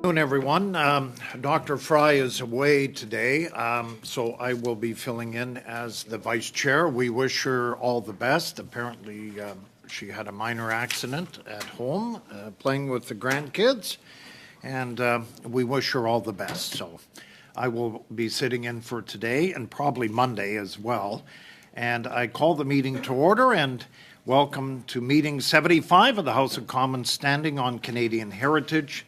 Good afternoon, everyone. Dr. Fry is away today, so I will be filling in as the vice chair. We wish her all the best. Apparently, she had a minor accident at home playing with the grandkids, and we wish her all the best. So I will be sitting in for today and probably Monday as well. And I call the meeting to order and welcome to meeting 75 of the House of Commons standing on Canadian heritage.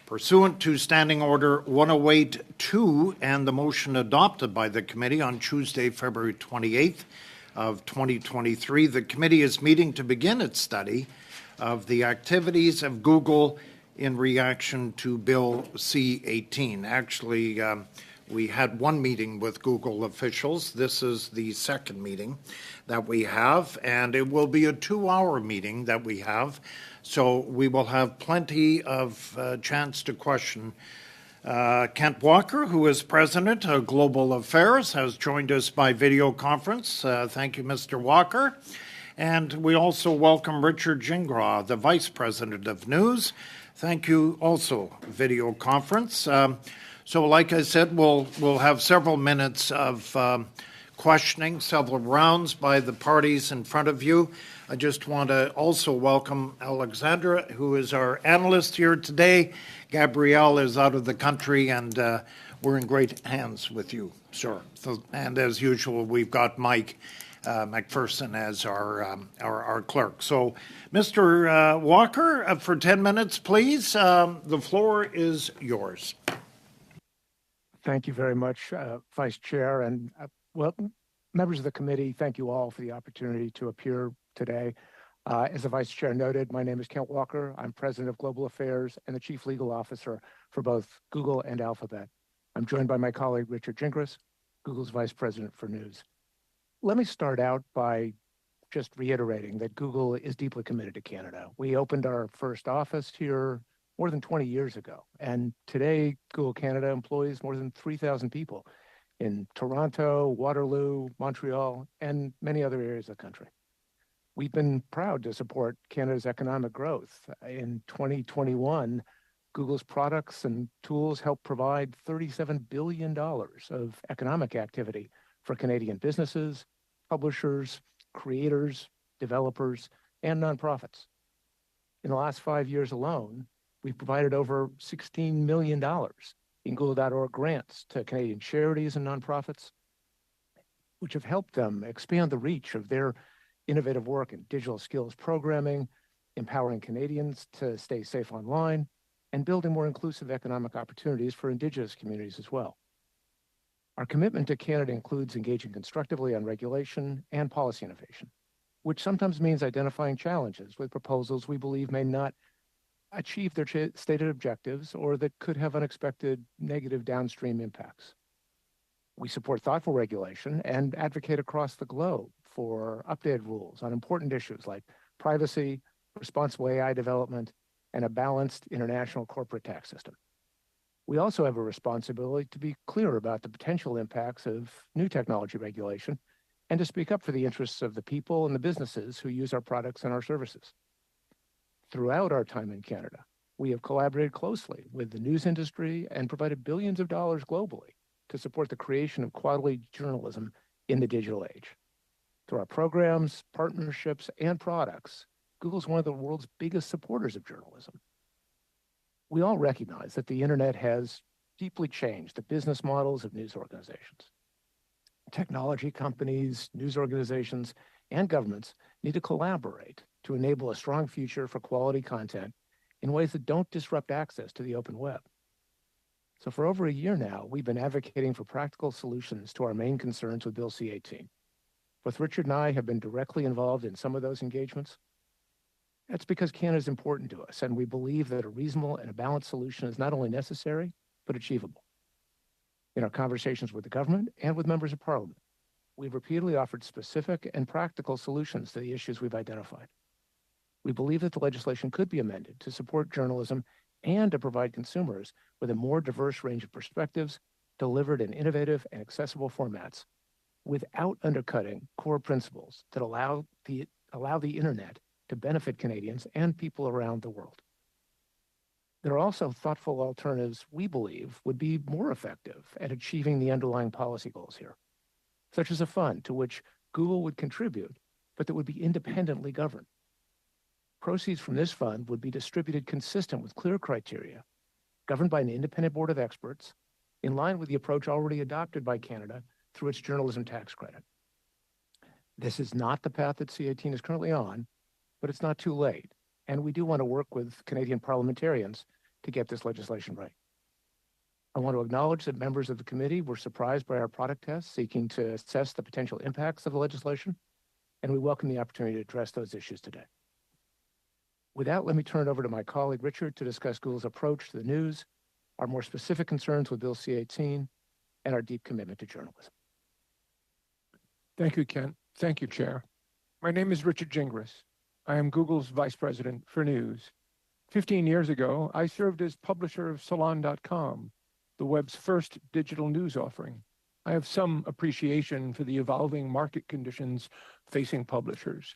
Pursuant to Standing Order 108-2 and the motion adopted by the committee on Tuesday, February 28th of 2023, the committee is meeting to begin its study of the activities of Google in reaction to Bill C-18. Actually, we had one meeting with Google officials. This is the second meeting that we have, and it will be a 2-hour meeting that we have. So we will have plenty of chance to question. Kent Walker, who is President of Global Affairs, has joined us by video conference. Thank you, Mr. Walker. And we also welcome Richard Gingras, the Vice President of News. Thank you also, video conference. So like I said, we'll have several minutes of questioning, several rounds by the parties in front of you. I just want to also welcome Alexandra, who is our analyst here today. Gabrielle is out of the country, and we're in great hands with you, sir. So, and as usual, we've got Mike McPherson as our clerk. So, Mr. Walker, for 10 minutes, please. The floor is yours. Thank you very much, Vice Chair, and members of the committee. Thank you all for the opportunity to appear today. As the Vice Chair noted, my name is Kent Walker. I'm President of Global Affairs and the Chief Legal Officer for both Google and Alphabet. I'm joined by my colleague, Richard Gingras, Google's Vice President for News. Let me start out by just reiterating that Google is deeply committed to Canada. We opened our first office here more than 20 years ago, and today Google Canada employs more than 3,000 people in Toronto, Waterloo, Montreal, and many other areas of the country. We've been proud to support Canada's economic growth. In 2021, Google's products and tools helped provide $37 billion of economic activity for Canadian businesses, publishers, creators, developers, and nonprofits. In the last 5 years alone, we've provided over $16 million in Google.org grants to Canadian charities and nonprofits, which have helped them expand the reach of their innovative work in digital skills programming, empowering Canadians to stay safe online, and building more inclusive economic opportunities for Indigenous communities as well. Our commitment to Canada includes engaging constructively on regulation and policy innovation, which sometimes means identifying challenges with proposals we believe may not achieve their stated objectives or that could have unexpected negative downstream impacts. We support thoughtful regulation and advocate across the globe for updated rules on important issues like privacy, responsible AI development, and a balanced international corporate tax system. We also have a responsibility to be clear about the potential impacts of new technology regulation and to speak up for the interests of the people and the businesses who use our products and our services. Throughout our time in Canada, we have collaborated closely with the news industry and provided billions of dollars globally to support the creation of quality journalism in the digital age. Through our programs, partnerships, and products, Google is one of the world's biggest supporters of journalism. We all recognize that the internet has deeply changed the business models of news organizations. Technology companies, news organizations, and governments need to collaborate to enable a strong future for quality content in ways that don't disrupt access to the open web. So for over a year now, we've been advocating for practical solutions to our main concerns with Bill C-18. Both Richard and I have been directly involved in some of those engagements. That's because Canada is important to us, and we believe that a reasonable and a balanced solution is not only necessary, but achievable. In our conversations with the government and with members of Parliament, we've repeatedly offered specific and practical solutions to the issues we've identified. We believe that the legislation could be amended to support journalism and to provide consumers with a more diverse range of perspectives delivered in innovative and accessible formats without undercutting core principles that allow the internet to benefit Canadians and people around the world. There are also thoughtful alternatives we believe would be more effective at achieving the underlying policy goals here, such as a fund to which Google would contribute, but that would be independently governed. Proceeds from this fund would be distributed consistent with clear criteria, governed by an independent board of experts, in line with the approach already adopted by Canada through its journalism tax credit. This is not the path that C18 is currently on, but it's not too late, and we do want to work with Canadian parliamentarians to get this legislation right. I want to acknowledge that members of the committee were surprised by our product test, seeking to assess the potential impacts of the legislation, and we welcome the opportunity to address those issues today. With that, let me turn it over to my colleague, Richard, to discuss Google's approach to the news, our more specific concerns with Bill C-18, and our deep commitment to journalism. Thank you, Kent. Thank you, Chair. My name is Richard Gingras. I am Google's Vice President for News. 15 years ago, I served as publisher of Salon.com, the web's first digital news offering. I have some appreciation for the evolving market conditions facing publishers.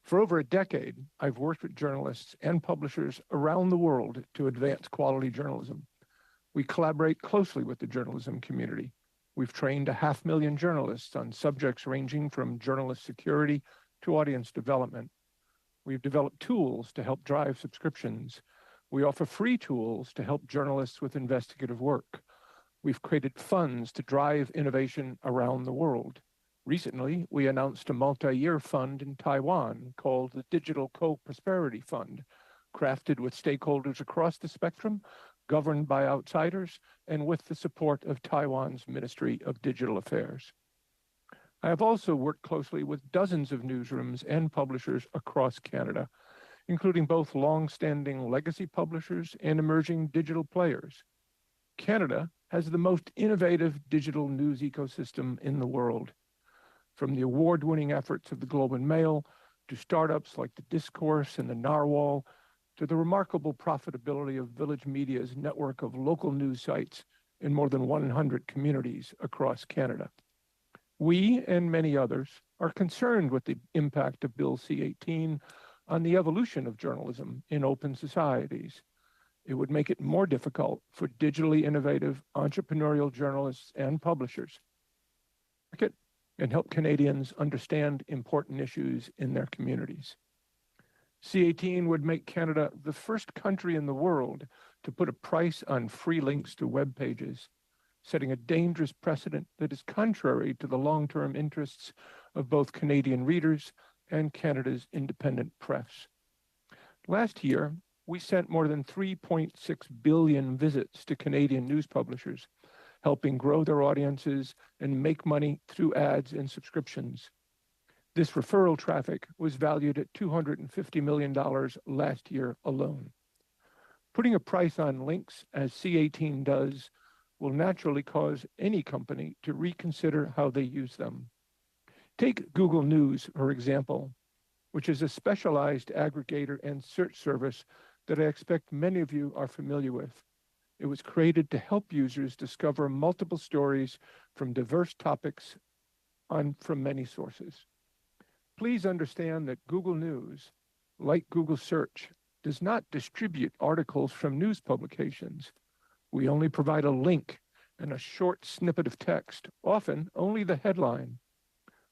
For over a decade, I've worked with journalists and publishers around the world to advance quality journalism. We collaborate closely with the journalism community. We've trained 500,000 journalists on subjects ranging from journalist security to audience development. We've developed tools to help drive subscriptions. We offer free tools to help journalists with investigative work. We've created funds to drive innovation around the world. Recently, we announced a multi-year fund in Taiwan called the Digital Co-Prosperity Fund, crafted with stakeholders across the spectrum, governed by outsiders, and with the support of Taiwan's Ministry of Digital Affairs. I have also worked closely with dozens of newsrooms and publishers across Canada, including both long-standing legacy publishers and emerging digital players. Canada has the most innovative digital news ecosystem in the world. From the award-winning efforts of the Globe and Mail, to startups like the Discourse and the Narwhal, to the remarkable profitability of Village Media's network of local news sites in more than 100 communities across Canada. We and many others are concerned with the impact of Bill C-18 on the evolution of journalism in open societies. It would make it more difficult for digitally innovative entrepreneurial journalists and publishers and help Canadians understand important issues in their communities. C-18 would make Canada the first country in the world to put a price on free links to web pages, setting a dangerous precedent that is contrary to the long-term interests of both Canadian readers and Canada's independent press. Last year, we sent more than 3.6 billion visits to Canadian news publishers, helping grow their audiences and make money through ads and subscriptions. This referral traffic was valued at $250 million last year alone. Putting a price on links, as C-18 does, will naturally cause any company to reconsider how they use them. Take Google News, for example, which is a specialized aggregator and search service that I expect many of you are familiar with. It was created to help users discover multiple stories from diverse topics from many sources. Please understand that Google News, like Google Search, does not distribute articles from news publications. We only provide a link and a short snippet of text, often only the headline.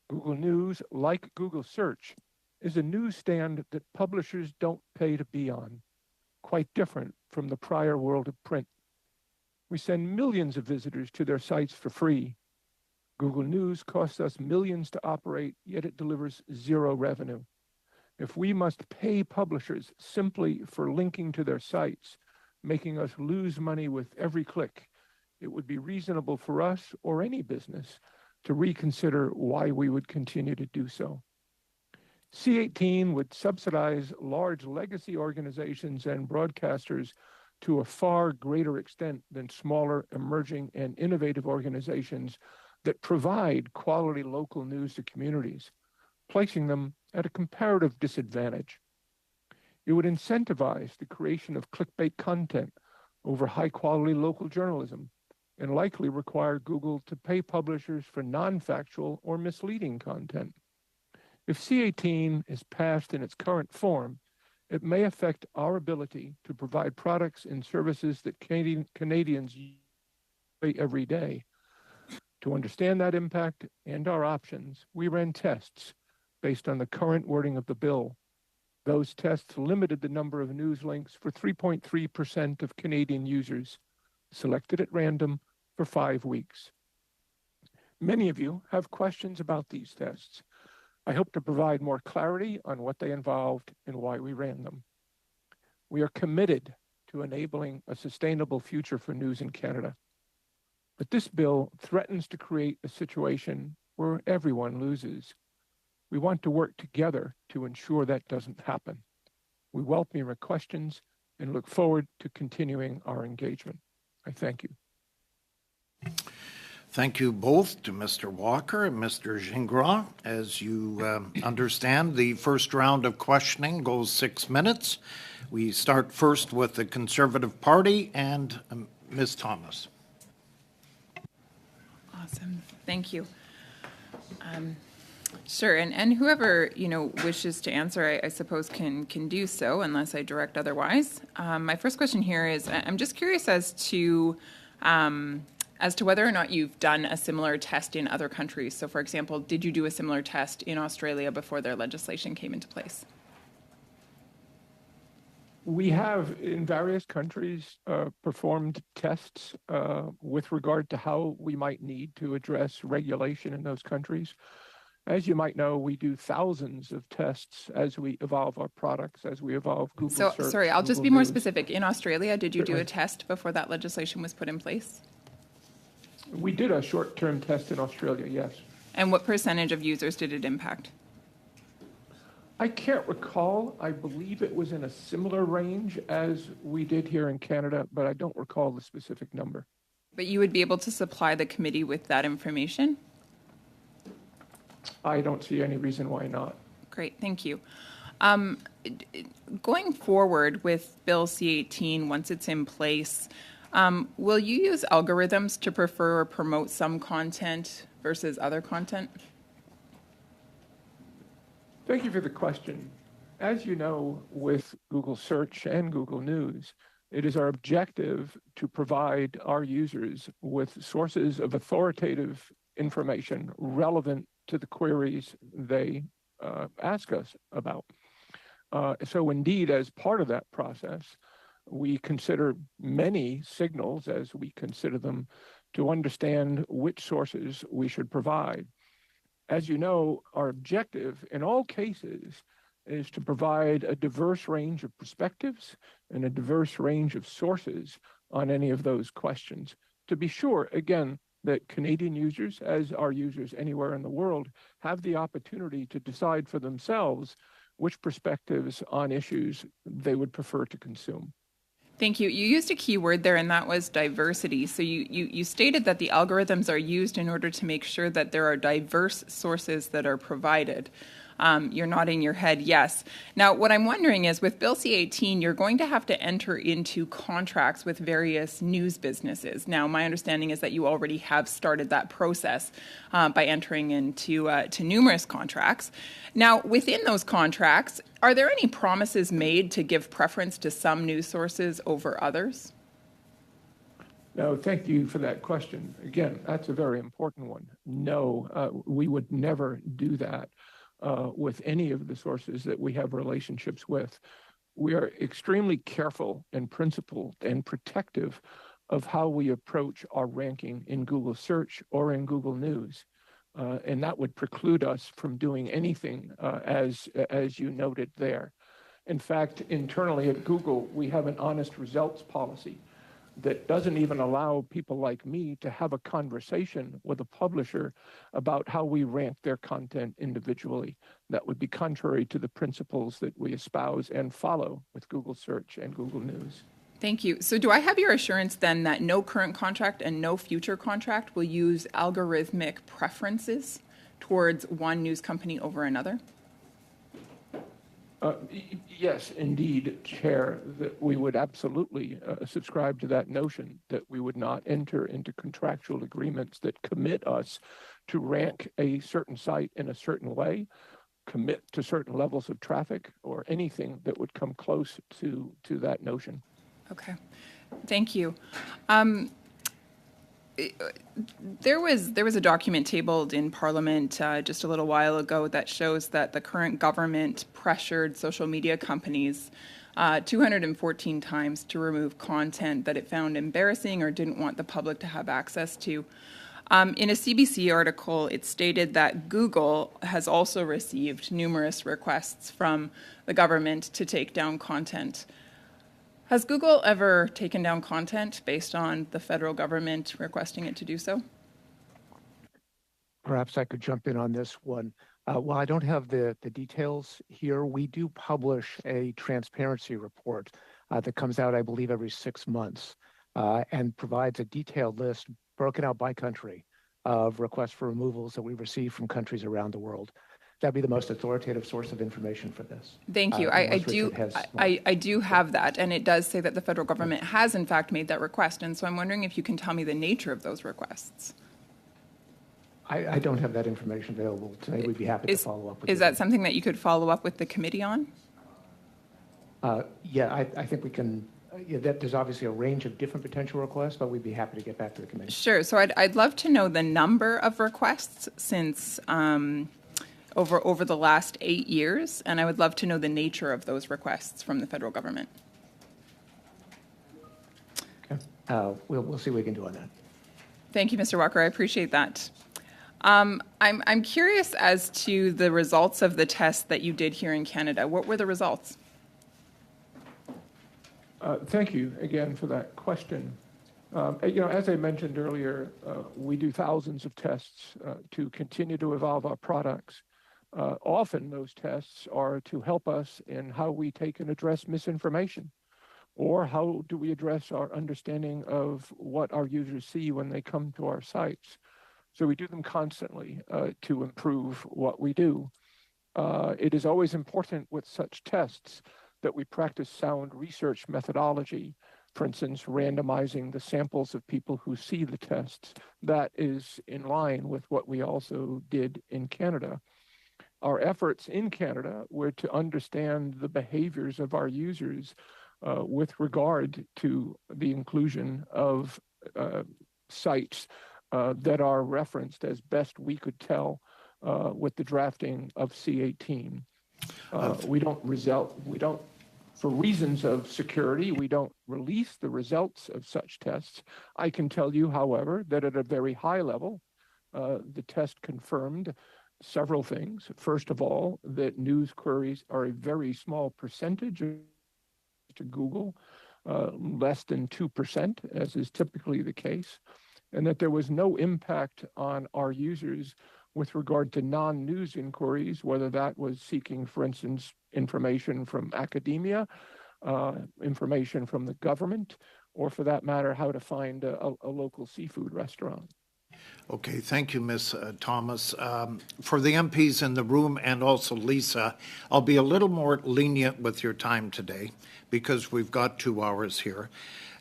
Google News, like Google Search, is a newsstand that publishers don't pay to be on, quite different from the prior world of print. We send millions of visitors to their sites for free. Google News costs us millions to operate, yet it delivers zero revenue. If we must pay publishers simply for linking to their sites, making us lose money with every click, it would be reasonable for us or any business to reconsider why we would continue to do so. C-18 would subsidize large legacy organizations and broadcasters to a far greater extent than smaller, emerging, and innovative organizations that provide quality local news to communities, placing them at a comparative disadvantage. It would incentivize the creation of clickbait content over high-quality local journalism and likely require Google to pay publishers for non-factual or misleading content. If C-18 is passed in its current form, it may affect our ability to provide products and services that Canadians use every day. To understand that impact and our options, we ran tests based on the current wording of the bill. Those tests limited the number of news links for 3.3% of Canadian users, selected at random for 5 weeks. Many of you have questions about these tests. I hope to provide more clarity on what they involved and why we ran them. We are committed to enabling a sustainable future for news in Canada. But this bill threatens to create a situation where everyone loses. We want to work together to ensure that doesn't happen. We welcome your questions and look forward to continuing our engagement. I thank you. Thank you both to Mr. Walker and Mr. Gingras. As you understand, the first round of questioning goes 6 minutes. We start first with the Conservative Party and Ms. Thomas. Awesome. Thank you. Sure, and whoever wishes to answer, I suppose can do so, unless I direct otherwise. My first question here is, I'm just curious as to whether or not you've done a similar test in other countries. So, for example, did you do a similar test in Australia before their legislation came into place? We have, in various countries, performed tests with regard to how we might need to address regulation in those countries. As you might know, we do thousands of tests as we evolve our products, as we evolve Google Search. Sorry, I'll just Google be more News. specific. In Australia, did you do a test before that legislation was put in place? We did a short-term test in Australia, yes. And what percentage of users did it impact? I can't recall. I believe it was in a similar range as we did here in Canada, but I don't recall the specific number. But you would be able to supply the committee with that information? I don't see any reason why not. Great, thank you. Going forward with Bill C-18, once it's in place, will you use algorithms to prefer or promote some content versus other content? Thank you for the question. As you know, with Google Search and Google News, it is our objective to provide our users with sources of authoritative information relevant to the queries they ask us about. So indeed, as part of that process, we consider many signals as we consider them to understand which sources we should provide. As you know, our objective in all cases is to provide a diverse range of perspectives and a diverse range of sources on any of those questions. To be sure, again, that Canadian users, as are users anywhere in the world, have the opportunity to decide for themselves which perspectives on issues they would prefer to consume. Thank you. You used a key word there, and that was diversity. So you stated that the algorithms are used in order to make sure that there are diverse sources that are provided. You're nodding your head yes. Now, what I'm wondering is, with Bill C-18, you're going to have to enter into contracts with various news businesses. Now, my understanding is that you already have started that process by entering into to numerous contracts. Now, within those contracts, are there any promises made to give preference to some news sources over others? No, thank you for that question. Again, that's a very important one. No, we would never do that. With any of the sources that we have relationships with. We are extremely careful and principled and protective of how we approach our ranking in Google Search or in Google News. And that would preclude us from doing anything as you noted there. In fact, internally at Google, we have an honest results policy that doesn't even allow people like me to have a conversation with a publisher about how we rank their content individually. That would be contrary to the principles that we espouse and follow with Google Search and Google News. Thank you. So do I have your assurance then that no current contract and no future contract will use algorithmic preferences towards one news company over another? Yes, indeed, Chair, that we would absolutely subscribe to that notion that we would not enter into contractual agreements that commit us to rank a certain site in a certain way commit to certain levels of traffic or anything that would come close to that notion. Okay, thank you. There was a document tabled in Parliament just a little while ago that shows that the current government pressured social media companies 214 times to remove content that it found embarrassing or didn't want the public to have access to. In a CBC article, it stated that Google has also received numerous requests from the government to take down content. Has Google ever taken down content based on the federal government requesting it to do so? Perhaps I could jump in on this one. While I don't have the details here, we do publish a transparency report that comes out, I believe, every 6 months and provides a detailed list broken out by country of requests for removals that we receive from countries around the world. That'd be the most authoritative source of information for this. Thank you. I do have that, and it does say that the federal government has in fact made that request, and so I'm wondering if you can tell me the nature of those requests. I don't have that information available today. We'd be happy to follow up with you. Is that something that you could follow up with the committee on? Yeah, I think we can. There's obviously a range of different potential requests, but we'd be happy to get back to the committee. Sure. So I'd love to know the number of requests since over the last 8 years, and I would love to know the nature of those requests from the federal government. Okay. We'll see what we can do on that. Thank you, Mr. Walker. I appreciate that. I'm curious as to the results of the test that you did here in Canada. What were the results? Thank you again for that question. As I mentioned earlier, we do thousands of tests to continue to evolve our products. Often those tests are to help us in how we take and address misinformation, or how do we address our understanding of what our users see when they come to our sites. So we do them constantly to improve what we do. It is always important with such tests that we practice sound research methodology. For instance, randomizing the samples of people who see the tests. That is in line with what we also did in Canada. Our efforts in Canada were to understand the behaviors of our users with regard to the inclusion of sites that are referenced as best we could tell with the drafting of C-18. For reasons of security, we don't release the results of such tests. I can tell you, however, that at a very high level, the test confirmed several things. First of all, that news queries are a very small percentage to Google, less than 2%, as is typically the case, and that there was no impact on our users with regard to non-news inquiries, whether that was seeking, for instance, information from academia, information from the government, or for that matter, how to find a local seafood restaurant. Okay, thank you, Ms. Thomas. For the MPs in the room and also Lisa, I'll be a little more lenient with your time today because we've got 2 hours here.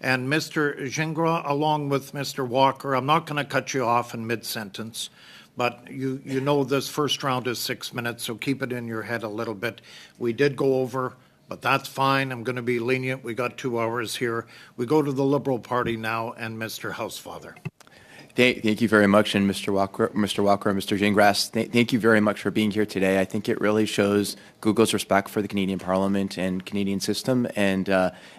And Mr. Gingras, along with Mr. Walker, I'm not going to cut you off in mid-sentence, but you know this first round is 6 minutes, so keep it in your head a little bit. We did go over, but that's fine. I'm going to be lenient. We got 2 hours here. We go to the Liberal Party now and Mr. Housefather. Thank you very much, and Mr. Walker, and Mr. Gingras, thank you very much for being here today. I think it really shows Google's respect for the Canadian Parliament and Canadian system, and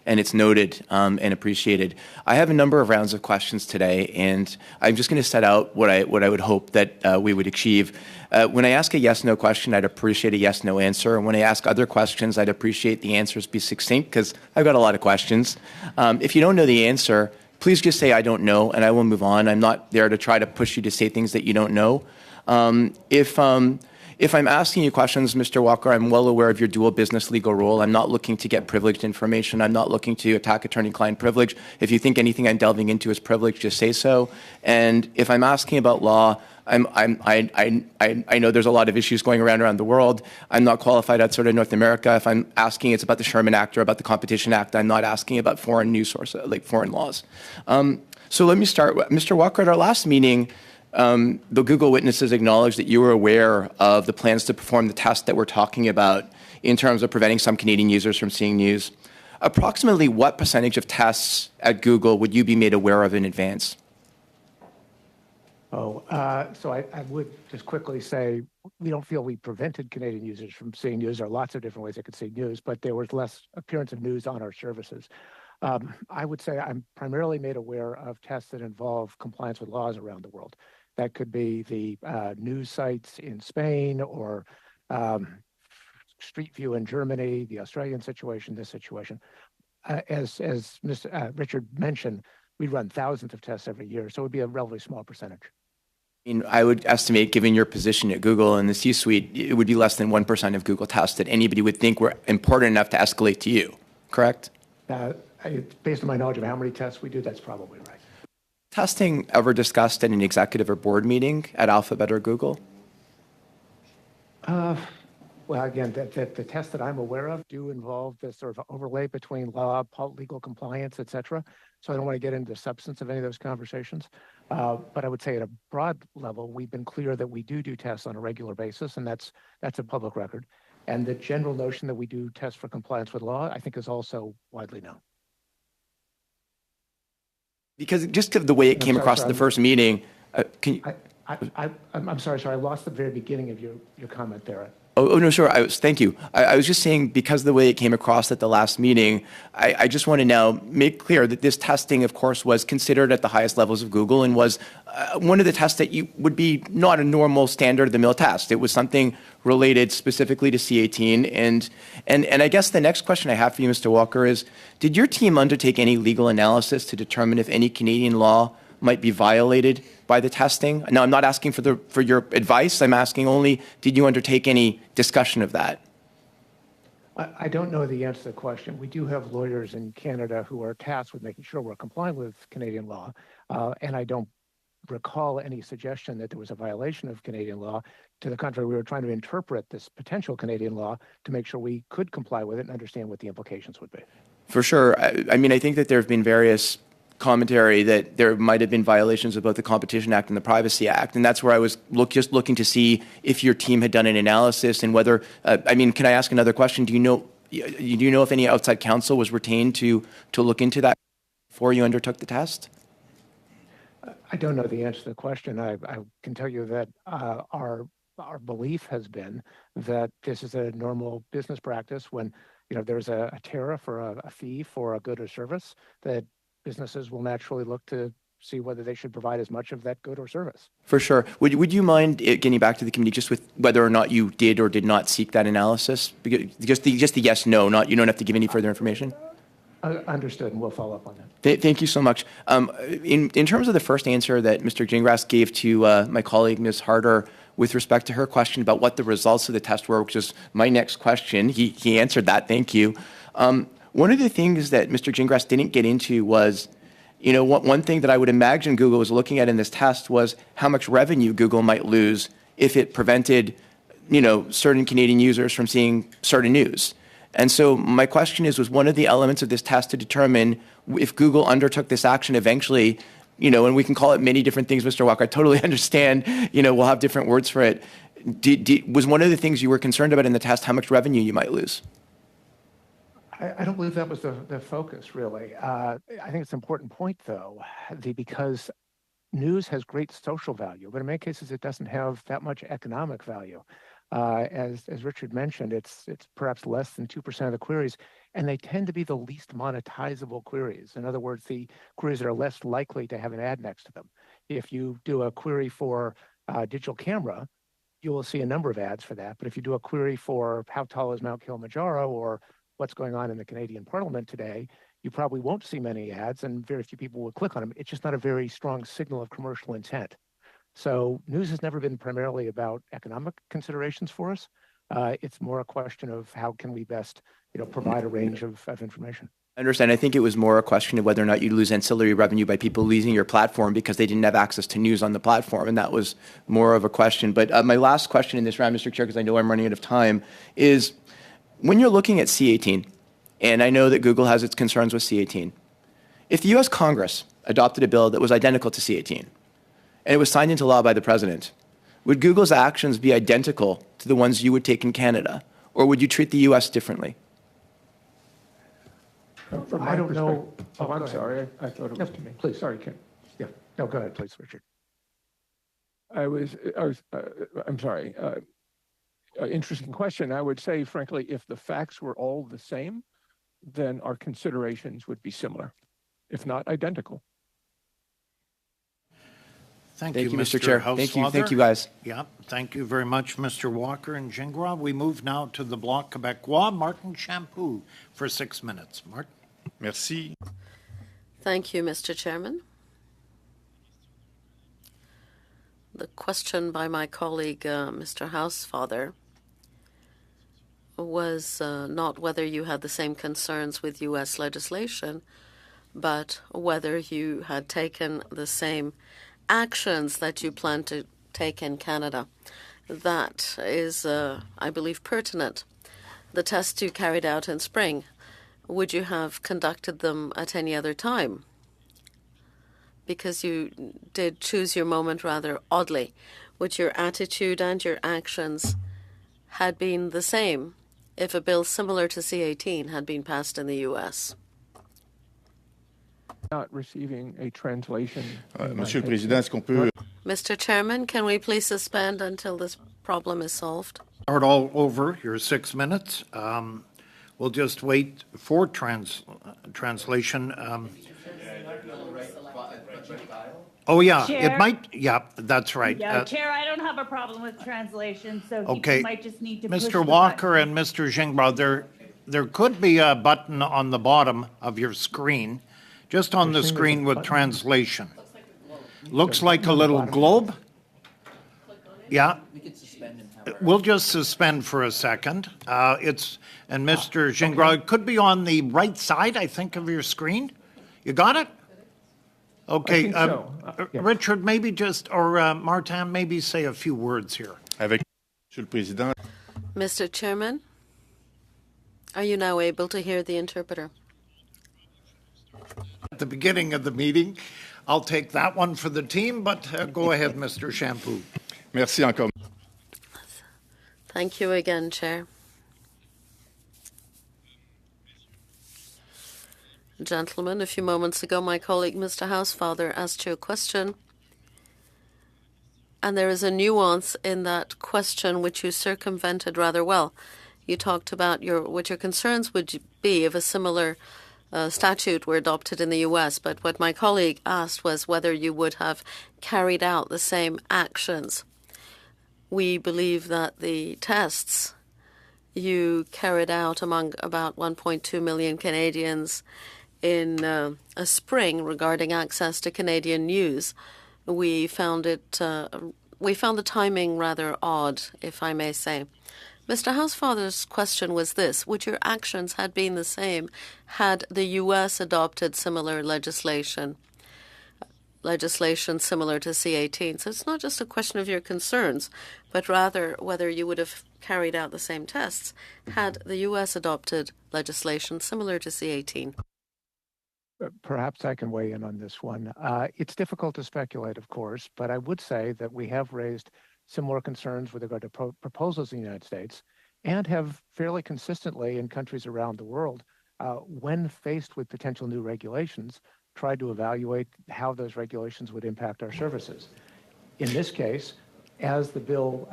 it's noted and appreciated. I have a number of rounds of questions today, and I'm just going to set out what I would hope that we would achieve. When I ask a yes/no question, I'd appreciate a yes/no answer, and when I ask other questions, I'd appreciate the answers be succinct because I've got a lot of questions. If you don't know the answer, please just say, I don't know, and I will move on. I'm not there to try to push you to say things that you don't know. If I'm asking you questions, Mr. Walker, I'm well aware of your dual business legal role. I'm not looking to get privileged information. I'm not looking to attack attorney-client privilege. If you think anything I'm delving into is privilege, just say so. And if I'm asking about law, I know there's a lot of issues going around the world. I'm not qualified outside of North America. If I'm asking, it's about the Sherman Act or about the Competition Act. I'm not asking about foreign news sources, like foreign laws. So let me start. Mr. Walker, at our last meeting, the Google witnesses acknowledged that you were aware of the plans to perform the test that we're talking about in terms of preventing some Canadian users from seeing news. Approximately what percentage of tests at Google would you be made aware of in advance? So I would just quickly say we don't feel we prevented Canadian users from seeing news. There are lots of different ways they could see news, but there was less appearance of news on our services. I would say I'm primarily made aware of tests that involve compliance with laws around the world. That could be the news sites in Spain or Street View in Germany, the Australian situation, this situation. As Mr. Richard mentioned, we run thousands of tests every year, so it would be a relatively small percentage. I would estimate, given your position at Google and the C-suite, it would be less than 1% of Google tests that anybody would think were important enough to escalate to you, correct? Based on my knowledge of how many tests we do, that's probably right. Testing ever discussed at an executive or board meeting at Alphabet or Google? Well, again, the tests that I'm aware of do involve this sort of overlay between law, legal compliance, et cetera. So I don't want to get into the substance of any of those conversations. But I would say at a broad level, we've been clear that we do tests on a regular basis, and that's a public record. And the general notion that we do tests for compliance with law, I think, is also widely known. Because just of the way it came across in the first meeting, can you? I'm sorry, I lost the very beginning of your comment there. Oh, no, sure. Thank you. I was just saying, because of the way it came across at the last meeting, I just want to now make clear that this testing, of course, was considered at the highest levels of Google and was one of the tests that would be not a normal standard-of-the-mill test. It was something related specifically to C18. And I guess the next question I have for you, Mr. Walker, is, did your team undertake any legal analysis to determine if any Canadian law might be violated by the testing? Now, I'm not asking for your advice. I'm asking only, did you undertake any discussion of that? I don't know the answer to the question. We do have lawyers in Canada who are tasked with making sure we're complying with Canadian law. And I don't recall any suggestion that there was a violation of Canadian law. To the contrary, we were trying to interpret this potential Canadian law to make sure we could comply with it and understand what the implications would be. For sure. I mean, I think that there have been various commentary that there might have been violations of both the Competition Act and the Privacy Act. And that's where I was just looking to see if your team had done an analysis and whether, I mean, can I ask another question? Do you know if any outside counsel was retained to look into that before you undertook the test? I don't know the answer to the question. I can tell you that our belief has been that this is a normal business practice when, there's a tariff or a fee for a good or service, that businesses will naturally look to see whether they should provide as much of that good or service. For sure. Would you mind getting back to the committee just with whether or not you did or did not seek that analysis? Just the yes, no, you don't have to give any further information? Understood, and we'll follow up on that. Thank you so much. In terms of the first answer that Mr. Gingras gave to my colleague, Ms. Harder, with respect to her question about what the results of the test were, which is my next question, he answered that. Thank you. One of the things that Mr. Gingras didn't get into was, one thing that I would imagine Google was looking at in this test was how much revenue Google might lose if it prevented, certain Canadian users from seeing certain news. And so my question was one of the elements of this test to determine if Google undertook this action eventually, and we can call it many different things, Mr. Walker, I totally understand, we'll have different words for it. Was one of the things you were concerned about in the test how much revenue you might lose? I don't believe that was the focus, really. I think it's an important point, though, because news has great social value, but in many cases it doesn't have that much economic value. As Richard mentioned, it's perhaps less than 2% of the queries, and they tend to be the least monetizable queries. In other words, the queries that are less likely to have an ad next to them. If you do a query for digital camera, you will see a number of ads for that. But if you do a query for how tall is Mount Kilimanjaro or what's going on in the Canadian Parliament today, you probably won't see many ads and very few people will click on them. It's just not a very strong signal of commercial intent. So news has never been primarily about economic considerations for us. It's more a question of how can we best provide a range of information. I understand. I think it was more a question of whether or not you lose ancillary revenue by people leaving your platform because they didn't have access to news on the platform, and that was more of a question. But my last question in this round, Mr. Chair, because I know I'm running out of time, is when you're looking at C18, and I know that Google has its concerns with C18, if the U.S. Congress adopted a bill that was identical to C18, and it was signed into law by the president, would Google's actions be identical to the ones you would take in Canada, or would you treat the U.S. differently? From my I don't know. perspective- Oh, Oh, go I'm ahead. sorry. I thought it was No, to me. please. Sorry, Ken. Yeah, no, go ahead, please, Richard. I'm sorry. Interesting question. I would say, frankly, if the facts were all the same, then our considerations would be similar, if not identical. Thank Thank you, you, Mr. Chair. Thank you, guys. Yeah, thank you very much, Mr. Walker and Gingras. We move now to the Bloc Québécois. Martin Champoux for 6 minutes. Martin. Merci. Thank you, Mr. Chairman. The question by my colleague, Mr. Housefather, was not whether you had the same concerns with U.S. legislation, but whether you had taken the same actions that you plan to take in Canada. That is, I believe, pertinent. The tests you carried out in spring, would you have conducted them at any other time? Because you did choose your moment rather oddly. Would your attitude and your actions had been the same if a bill similar to C-18 had been passed in the U.S.? Not receiving a translation. in my Monsieur le case. Président, est-ce qu'on peut Mr. Chairman, can we please suspend until this problem is solved? Start all over, your 6 minutes. We'll just wait for translation. Oh, yeah, it Chair? might, yeah, that's right. Yeah, Chair, I don't have a problem with translation, so he Okay. might just need to push Mr. the Walker button. and Mr. Gingras, there could be a button on the bottom of your screen, just on the saying there's a screen with button? translation. Looks like a little globe. Yeah. We'll just suspend for a second. And Mr. Gingras, it could be on the right side, I think, of your screen. You got it? Okay. think so. Yeah. Richard, maybe just, or Martin, maybe say a few words here. avec Monsieur le Président, Mr. Chairman, are you now able to hear the interpreter? At the beginning of the meeting, I'll take that one for the team, but go ahead, Mr. Champoux. merci encore. Thank you again, Chair. Gentlemen, a few moments ago, my colleague, Mr. Housefather, asked you a question, and there is a nuance in that question which you circumvented rather well. You talked about what your concerns would be if a similar statute were adopted in the U.S., but what my colleague asked was whether you would have carried out the same actions. We believe that the tests you carried out among about 1.2 million Canadians in a spring regarding access to Canadian news, we found the timing rather odd, if I may say. Mr. Housefather's question was this: would your actions had been the same had the U.S. adopted similar legislation similar to C-18? So it's not just a question of your concerns, but rather whether you would have carried out the same tests had the U.S. adopted legislation similar to C-18. Perhaps I can weigh in on this one. It's difficult to speculate, of course, but I would say that we have raised similar concerns with regard to proposals in the United States and have fairly consistently in countries around the world, when faced with potential new regulations, tried to evaluate how those regulations would impact our services. In this case, as the bill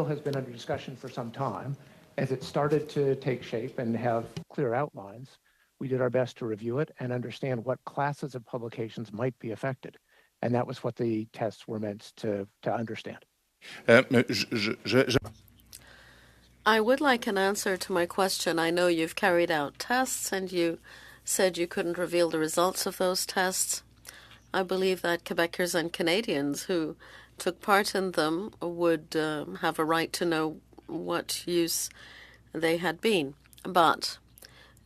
has been under discussion for some time, as it started to take shape and have clear outlines, we did our best to review it and understand what classes of publications might be affected. And that was what the tests were meant to understand. I would like an answer to my question. I know you've carried out tests and you said you couldn't reveal the results of those tests. I believe that Quebecers and Canadians who took part in them would have a right to know what use they had been. But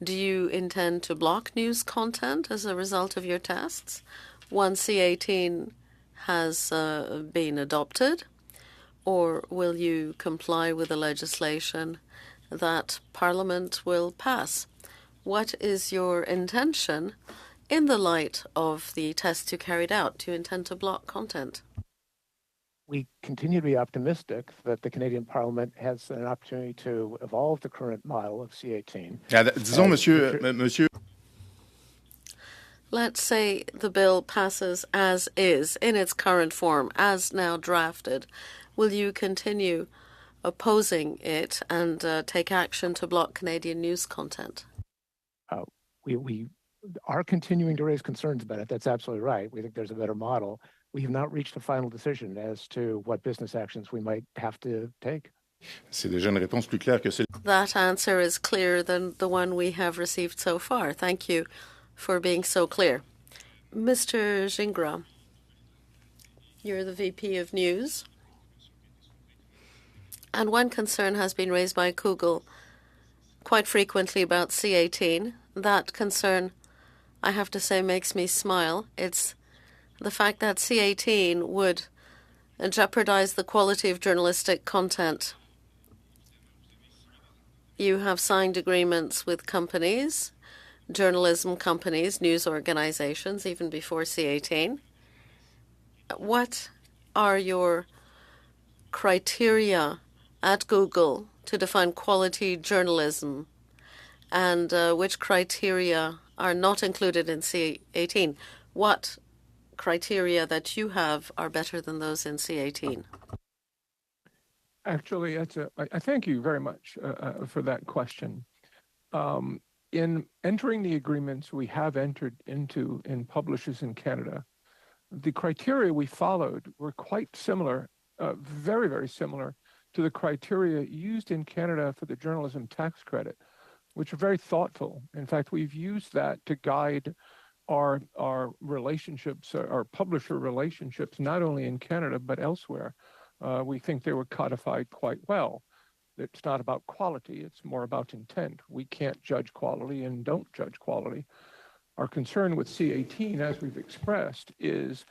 do you intend to block news content as a result of your tests once C-18 has been adopted? Or will you comply with the legislation that Parliament will pass? What is your intention in the light of the tests you carried out? Do you intend to block content? we continue to be optimistic that the Canadian Parliament has an opportunity to evolve the current model of C18. Disons, monsieur, Let's say the bill passes as is, in its current form, as now drafted. Will you continue opposing it and take action to block Canadian news content? We are continuing to raise concerns about it. That's absolutely right. We think there's a better model. We have not reached a final decision as to what business actions we might have to take. c'est déjà une réponse plus claire que celle. That answer is clearer than the one we have received so far. Thank you for being so clear. Mr. Gingras, you're the VP of News. And one concern has been raised by Google quite frequently about C18. That concern, I have to say, makes me smile. It's the fact that C18 would jeopardize the quality of journalistic content. You have signed agreements with companies, journalism companies, news organizations, even before C18. What are your criteria at Google to define quality journalism, and which criteria are not included in C18? What criteria that you have are better than those in C18? Actually, I thank you very much for that question. In entering the agreements we have entered into in publishers in Canada, the criteria we followed were quite similar, very, very similar to the criteria used in Canada for the journalism tax credit, which are very thoughtful. In fact, we've used that to guide our relationships, our publisher relationships, not only in Canada, but elsewhere. We think they were codified quite well. It's not about quality, it's more about intent. We can't judge quality and don't judge quality. Our concern with C18, as we've expressed, is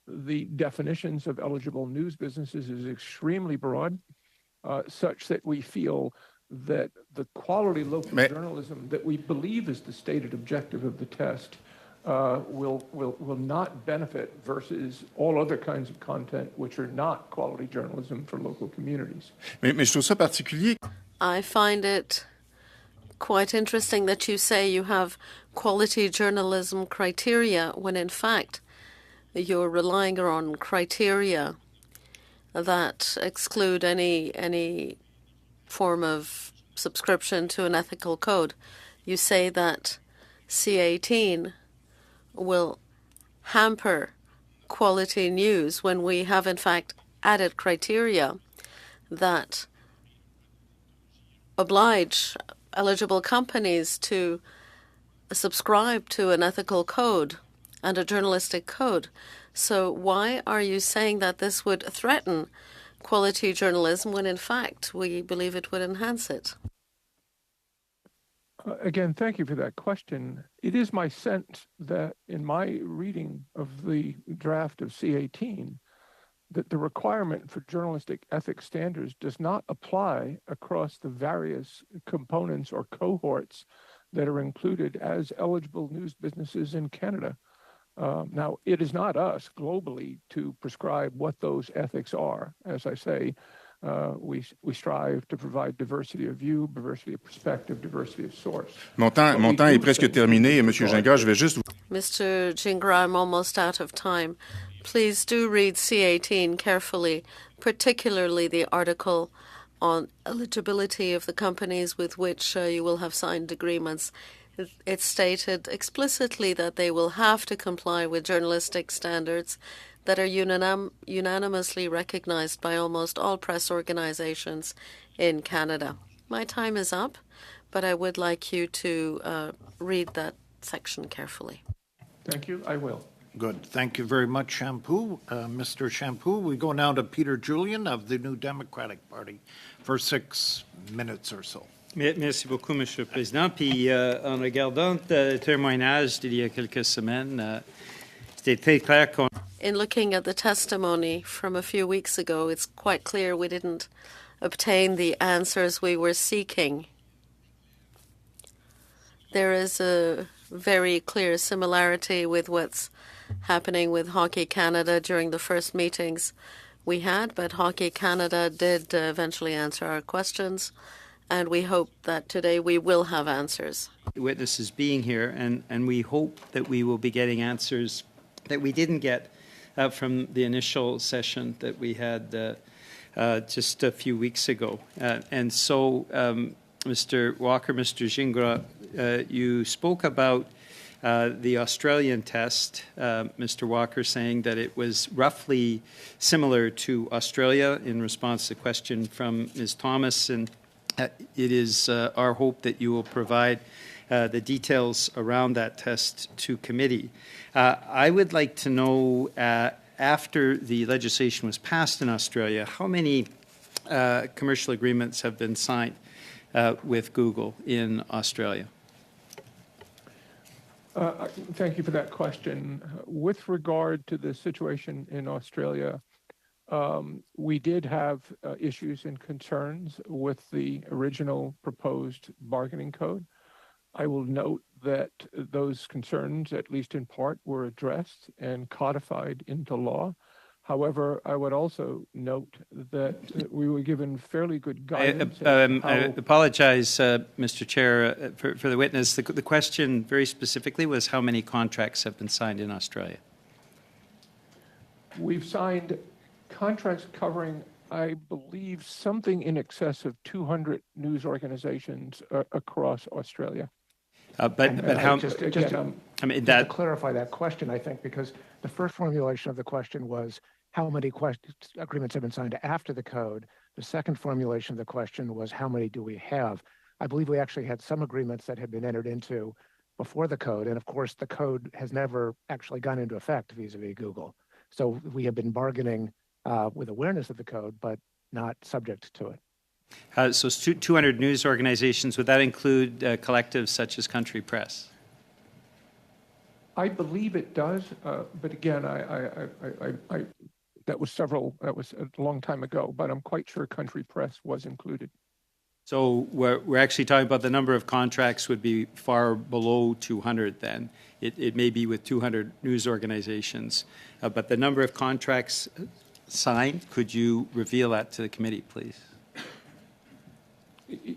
the definitions of eligible news businesses is extremely broad, such that we feel that the quality local journalism that we believe is the stated objective of the test will not benefit versus all other kinds of content which are not quality journalism for local communities. Mais je trouve ça particulier. I find it quite interesting that you say you have quality journalism criteria when in fact you're relying on criteria that exclude any form of subscription to an ethical code. You say that C18 will hamper quality news when we have in fact added criteria that oblige eligible companies to subscribe to an ethical code and a journalistic code. So why are you saying that this would threaten quality journalism when in fact we believe it would enhance it? Again, thank you for that question. It is my sense that in my reading of the draft of C18, that the requirement for journalistic ethics standards does not apply across the various components or cohorts that are included as eligible news businesses in Canada. Now, it is not us globally to prescribe what those ethics are. As I say, we strive to provide diversity of view, diversity of perspective, diversity of source. Mon temps est presque terminé, Monsieur Gingras. Je vais juste. Mr. Gingras, I'm almost out of time. Please do read C18 carefully, particularly the article on eligibility of the companies with which you will have signed agreements. It's stated explicitly that they will have to comply with journalistic standards that are unanimously recognized by almost all press organizations in Canada. My time is up, but I would like you to read that section carefully. Thank you. I will. Good. Thank you very much, Mr. Shampoo. We go now to Peter Julian of the New Democratic Party for 6 minutes or so. Merci beaucoup, Monsieur le Président. Puis, en regardant le témoignage d'il y a quelques semaines, c'était très clair qu'on... In looking at the testimony from a few weeks ago, it's quite clear we didn't obtain the answers we were seeking. There is a very clear similarity with what's happening with Hockey Canada during the first meetings we had, but Hockey Canada did eventually answer our questions, and we hope that today we will have answers. Witnesses being here, and we hope that we will be getting answers that we didn't get from the initial session that we had just a few weeks ago. And so, Mr. Walker, Mr. Gingras, you spoke about the Australian test, Mr. Walker saying that it was roughly similar to Australia in response to a question from Ms. Thomas, and it is our hope that you will provide the details around that test to committee. I would like to know, after the legislation was passed in Australia, how many commercial agreements have been signed with Google in Australia? Thank you for that question. With regard to the situation in Australia, we did have issues and concerns with the original proposed bargaining code. I will note that those concerns, at least in part, were addressed and codified into law. However, I would also note that we were given fairly good guidance. I apologize, Mr. Chair, for the witness. The question very specifically was how many contracts have been signed in Australia? We've signed contracts covering, I believe, something in excess of 200 news organizations across Australia. But how? I mean, that, to clarify that question, I think, because the first formulation of the question was how many agreements have been signed after the code. The second formulation of the question was how many do we have? I believe we actually had some agreements that had been entered into before the code, and of course the code has never actually gone into effect vis-a-vis Google. So we have been bargaining with awareness of the code, but not subject to it. So 200 news organizations, would that include collectives such as Country Press? I believe it does, but again, that was a long time ago, but I'm quite sure Country Press was included. So we're actually talking about the number of contracts would be far below 200 then. It may be with 200 news organizations, but the number of contracts signed, could you reveal that to the committee, please?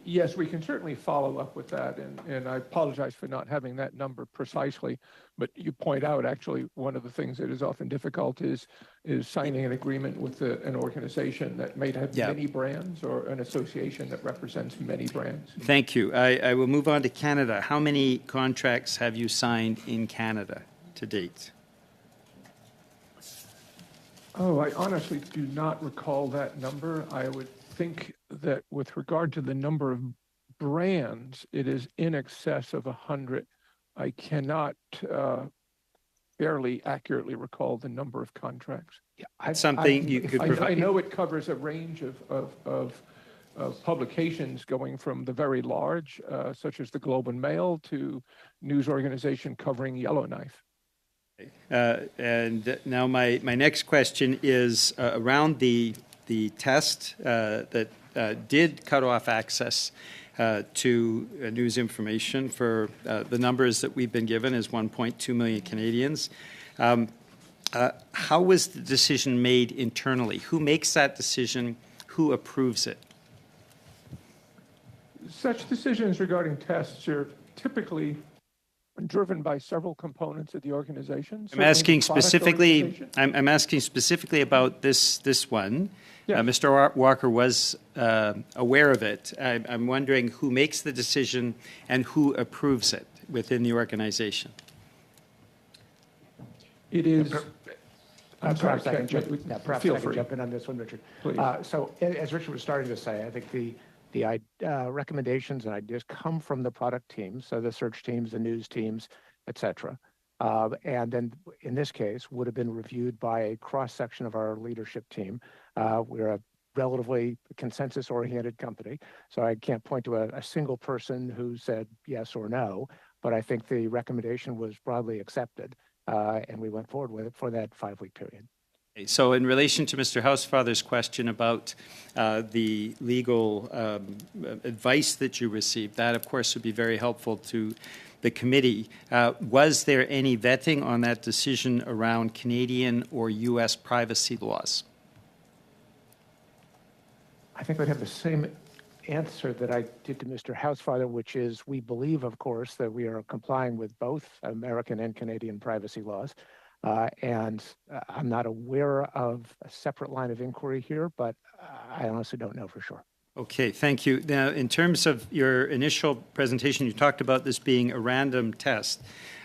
Yes, we can certainly follow up with that, and I apologize for not having that number precisely, but you point out actually one of the things that is often difficult is signing an agreement with an organization that may have many brands or an association that represents many brands. Thank you. I will move on to Canada. How many contracts have you signed in Canada to date? Oh, I honestly do not recall that number. I would think that with regard to the number of brands, it is in excess of 100. I cannot barely accurately recall the number of contracts. Yeah, something you could provide. I know it covers a range of publications going from the very large, such as the Globe and Mail, to news organization covering Yellowknife. And now my next question is around the test that did cut off access to news information for the numbers that we've been given as 1.2 million Canadians. How was the decision made internally? Who makes that decision? Who approves it? Such decisions regarding tests are typically driven by several components of the organization. I'm asking specifically. I'm asking specifically about this one. Yes. Mr. Walker was aware of it. I'm wondering who makes the decision and who approves it within the organization. It is. Perhaps I can jump in on this one, Richard. So as Richard was starting to say, I think the recommendations and ideas come from the product teams, so the search teams, the news teams, et cetera. And then in this case would have been reviewed by a cross-section of our leadership team. We're a relatively consensus-oriented company, so I can't point to a single person who said yes or no, but I think the recommendation was broadly accepted, and we went forward with it for that 5-week period. So in relation to Mr. Housefather's question about the legal advice that you received, that, of course, would be very helpful to the committee. Was there any vetting on that decision around Canadian or U.S. privacy laws? I think I'd have the same answer that I did to Mr. Housefather, which is we believe, of course, that we are complying with both American and Canadian privacy laws. I'm not aware of a separate line of inquiry here, but I honestly don't know for sure. Okay, thank you. Now, in terms of your initial presentation, you talked about this being a random test.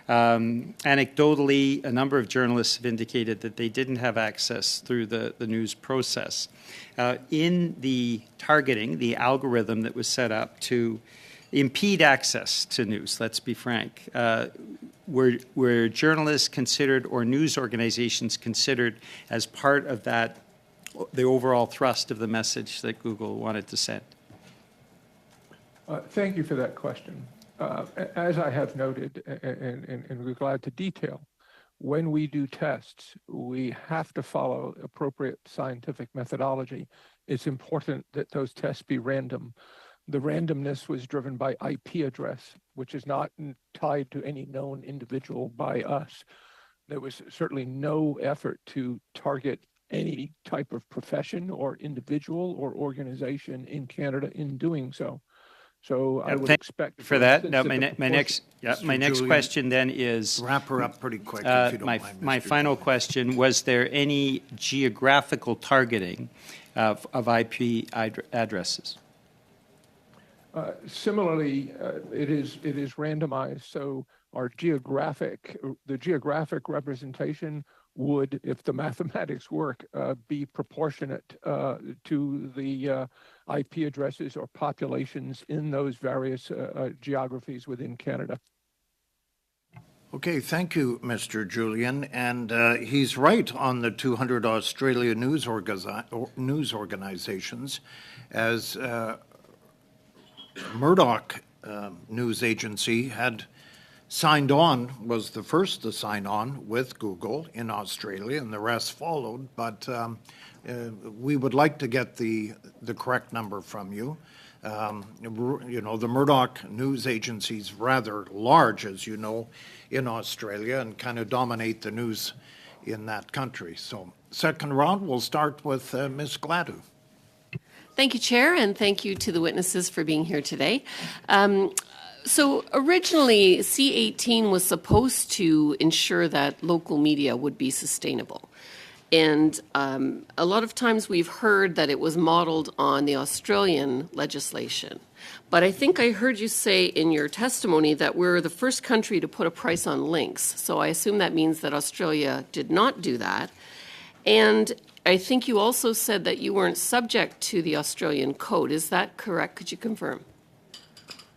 Anecdotally, a number of journalists have indicated that they didn't have access through the news process. In the targeting, the algorithm that was set up to impede access to news, let's be frank, were journalists considered or news organizations considered as part of that, the overall thrust of the message that Google wanted to send? Thank you for that question. As I have noted, and we're glad to detail, when we do tests, we have to follow appropriate scientific methodology. It's important that those tests be random. The randomness was driven by IP address, which is not tied to any known individual by us. There was certainly no effort to target any type of profession or individual or organization in Canada in doing so. So I would expect for that. Now, my next question then is wrap her up pretty quick. If you don't mind, my final question: was there any geographical targeting of IP addresses? Similarly, it is randomized. So the geographic representation would, if the mathematics work, be proportionate to the IP addresses or populations in those various geographies within Canada. Okay, thank you, Mr. Julian. And he's right on the 200 Australia news organizations. As Murdoch News Agency had signed on, was the first to sign on with Google in Australia, and the rest followed. But we would like to get the correct number from you. You know, the Murdoch News Agency is rather large, as you know, in Australia and kind of dominate the news in that country. So second round, we'll start with Ms. Gladue. Thank you, Chair, and thank you to the witnesses for being here today. So originally, C-18 was supposed to ensure that local media would be sustainable. And a lot of times we've heard that it was modeled on the Australian legislation. But I think I heard you say in your testimony that we're the first country to put a price on links. So I assume that means that Australia did not do that. And I think you also said that you weren't subject to the Australian code. Is that correct? Could you confirm?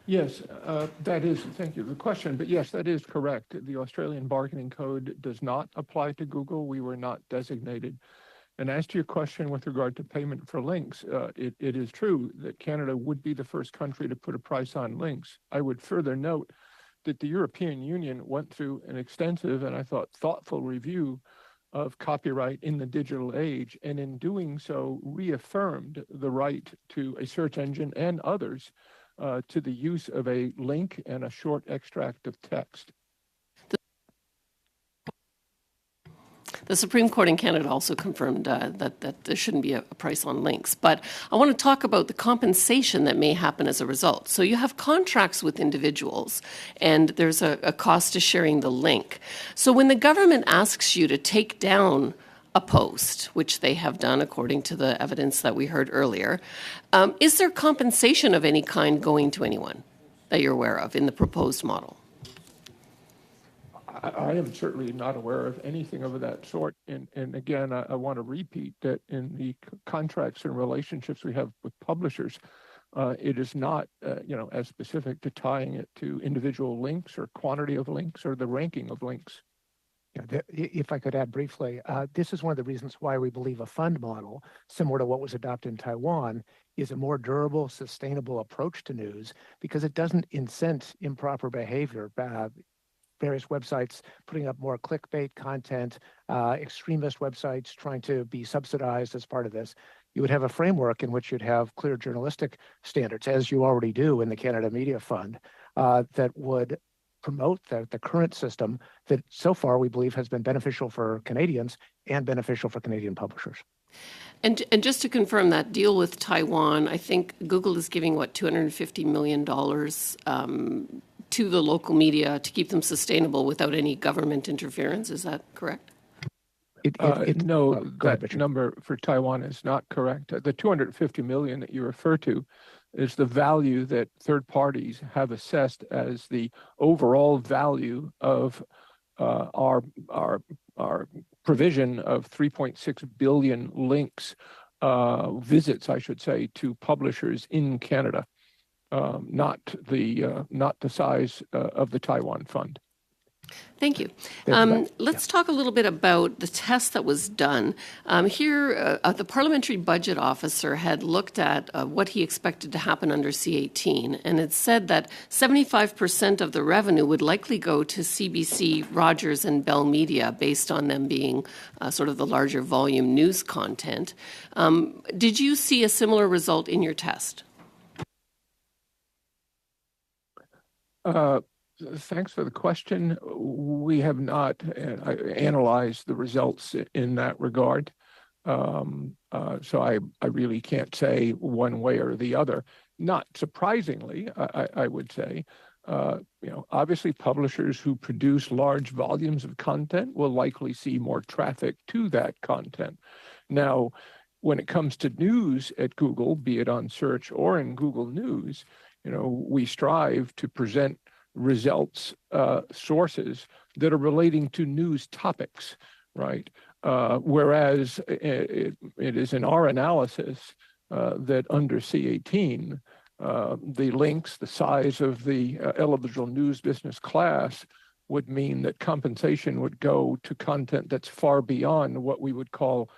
Yes, that is, thank you for the question, but yes, that is correct. The Australian Bargaining Code does not apply to Google. We were not designated. And as to your question with regard to payment for links, it is true that Canada would be the first country to put a price on links. I would further note that the European Union went through an extensive and I thought thoughtful review of copyright in the digital age, and in doing so reaffirmed the right to a search engine and others to the use of a link and a short extract of text. The Supreme Court in Canada also confirmed that there shouldn't be a price on links. But I want to talk about the compensation that may happen as a result. So you have contracts with individuals, and there's a cost to sharing the link. So when the government asks you to take down a post, which they have done according to the evidence that we heard earlier, is there compensation of any kind going to anyone that you're aware of in the proposed model? I am certainly not aware of anything of that sort. And again, I want to repeat that in the contracts and relationships we have with publishers, it is not, as specific to tying it to individual links or quantity of links or the ranking of links. Yeah, if I could add briefly, this is one of the reasons why we believe a fund model, similar to what was adopted in Taiwan, is a more durable, sustainable approach to news because it doesn't incent improper behavior. Various websites putting up more clickbait content, extremist websites trying to be subsidized as part of this. You would have a framework in which you'd have clear journalistic standards, as you already do in the Canada Media Fund, that would promote the current system that so far we believe has been beneficial for Canadians and beneficial for Canadian publishers. And just to confirm that deal with Taiwan, I think Google is giving, what, $250 million to the local media to keep them sustainable without any government interference. Is that correct? No, go ahead, that Richard. number for Taiwan is not correct. The $250 million that you refer to is the value that third parties have assessed as the overall value of our provision of 3.6 billion links, visits, I should say, to publishers in Canada, not the size of the Taiwan Fund. Thank you. Right. Let's talk a little bit about the test that was done. Here, the Parliamentary Budget Officer had looked at what he expected to happen under C-18, and it said that 75% of the revenue would likely go to CBC, Rogers, and Bell Media, based on them being sort of the larger volume news content. Did you see a similar result in your test? Thanks for the question. We have not analyzed the results in that regard. So I really can't say one way or the other. Not surprisingly, I would say, obviously publishers who produce large volumes of content will likely see more traffic to that content. Now, when it comes to news at Google, be it on search or in Google News, we strive to present results, sources that are relating to news topics, right? Whereas it is in our analysis that under C-18, the links, the size of the eligible news business class would mean that compensation would go to content that's far beyond what we would call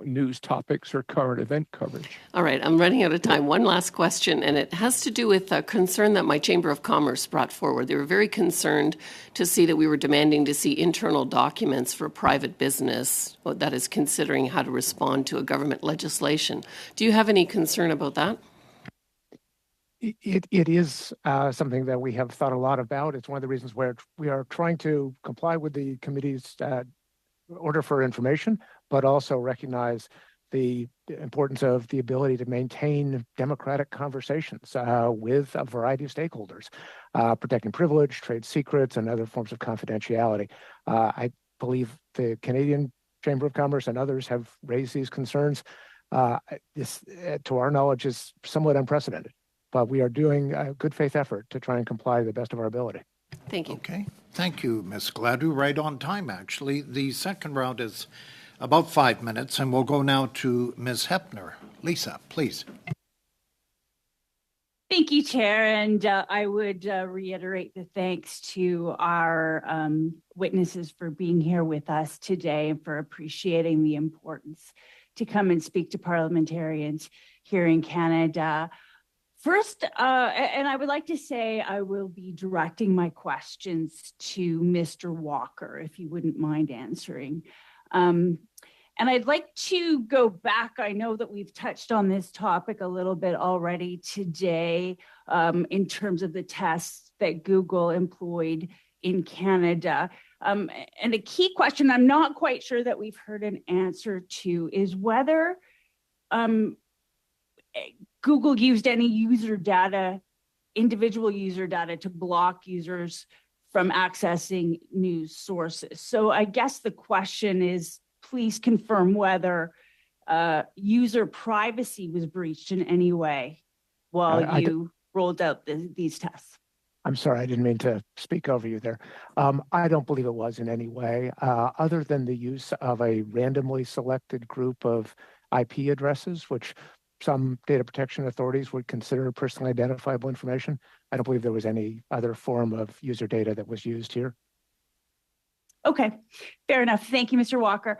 news topics or current event coverage. All right, I'm running out of time. One last question, and it has to do with a concern that my Chamber of Commerce brought forward. They were very concerned to see that we were demanding to see internal documents for private business that is considering how to respond to a government legislation. Do you have any concern about that? It is something that we have thought a lot about. It's one of the reasons where we are trying to comply with the committee's order for information, but also recognize the importance of the ability to maintain democratic conversations with a variety of stakeholders, protecting privilege, trade secrets, and other forms of confidentiality. I believe the Canadian Chamber of Commerce and others have raised these concerns. This, to our knowledge, is somewhat unprecedented, but we are doing a good faith effort to try and comply to the best of our ability. Thank you. Okay. Thank you, Ms. Gladue. Right on time, actually. The second round is about 5 minutes, and we'll go now to Ms. Hepner. Lisa, please. Thank you, Chair. And I would reiterate the thanks to our witnesses for being here with us today and for appreciating the importance to come and speak to parliamentarians here in Canada. First, and I would like to say I will be directing my questions to Mr. Walker, if you wouldn't mind answering. And I'd like to go back. I know that we've touched on this topic a little bit already today in terms of the tests that Google employed in Canada. And a key question I'm not quite sure that we've heard an answer to is whether Google used any user data, individual user data, to block users from accessing news sources. So I guess the question is, please confirm whether user privacy was breached in any way while you rolled out these tests. I'm sorry, I didn't mean to speak over you there. I don't believe it was in any way, other than the use of a randomly selected group of IP addresses, which some data protection authorities would consider personally identifiable information. I don't believe there was any other form of user data that was used here. Okay, fair enough. Thank you, Mr. Walker.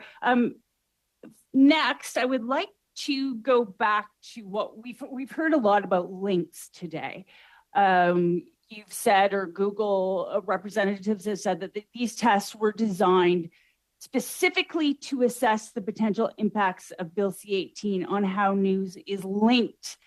Next, I would like to go back to what we've heard a lot about links today. You've said, or Google representatives have said, that these tests were designed specifically to assess the potential impacts of Bill C-18 on how news is linked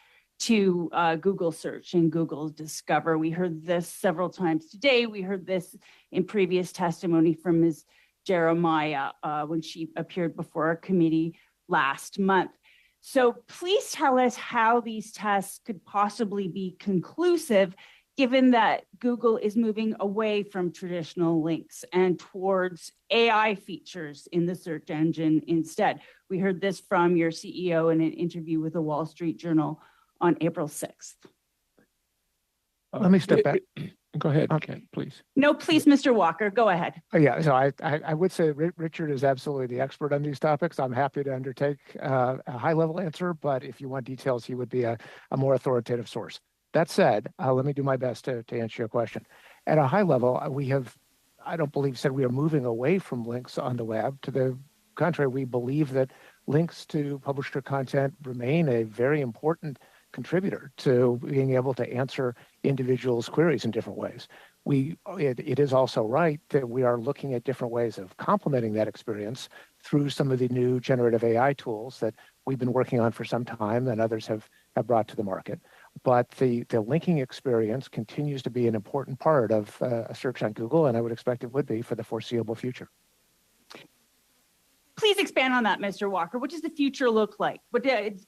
to Google search and Google Discover. We heard this several times today. We heard this in previous testimony from Ms. Jeremiah when she appeared before our committee last month. So please tell us how these tests could possibly be conclusive, given that Google is moving away from traditional links and towards AI features in the search engine instead. We heard this from your CEO in an interview with the Wall Street Journal on April 6th. Let me step back. Go ahead, Ken, please. No, please, Mr. Walker, go ahead. Yeah, so I would say Richard is absolutely the expert on these topics. I'm happy to undertake a high-level answer, but if you want details, he would be a more authoritative source. That said, let me do my best to answer your question. At a high level, we have, I don't believe, said we are moving away from links on the web. To the contrary, we believe that links to publisher content remain a very important contributor to being able to answer individuals' queries in different ways. It is also right that we are looking at different ways of complementing that experience through some of the new generative AI tools that we've been working on for some time and others have brought to the market. But the linking experience continues to be an important part of a search on Google, and I would expect it would be for the foreseeable future. Please expand on that, Mr. Walker. What does the future look like?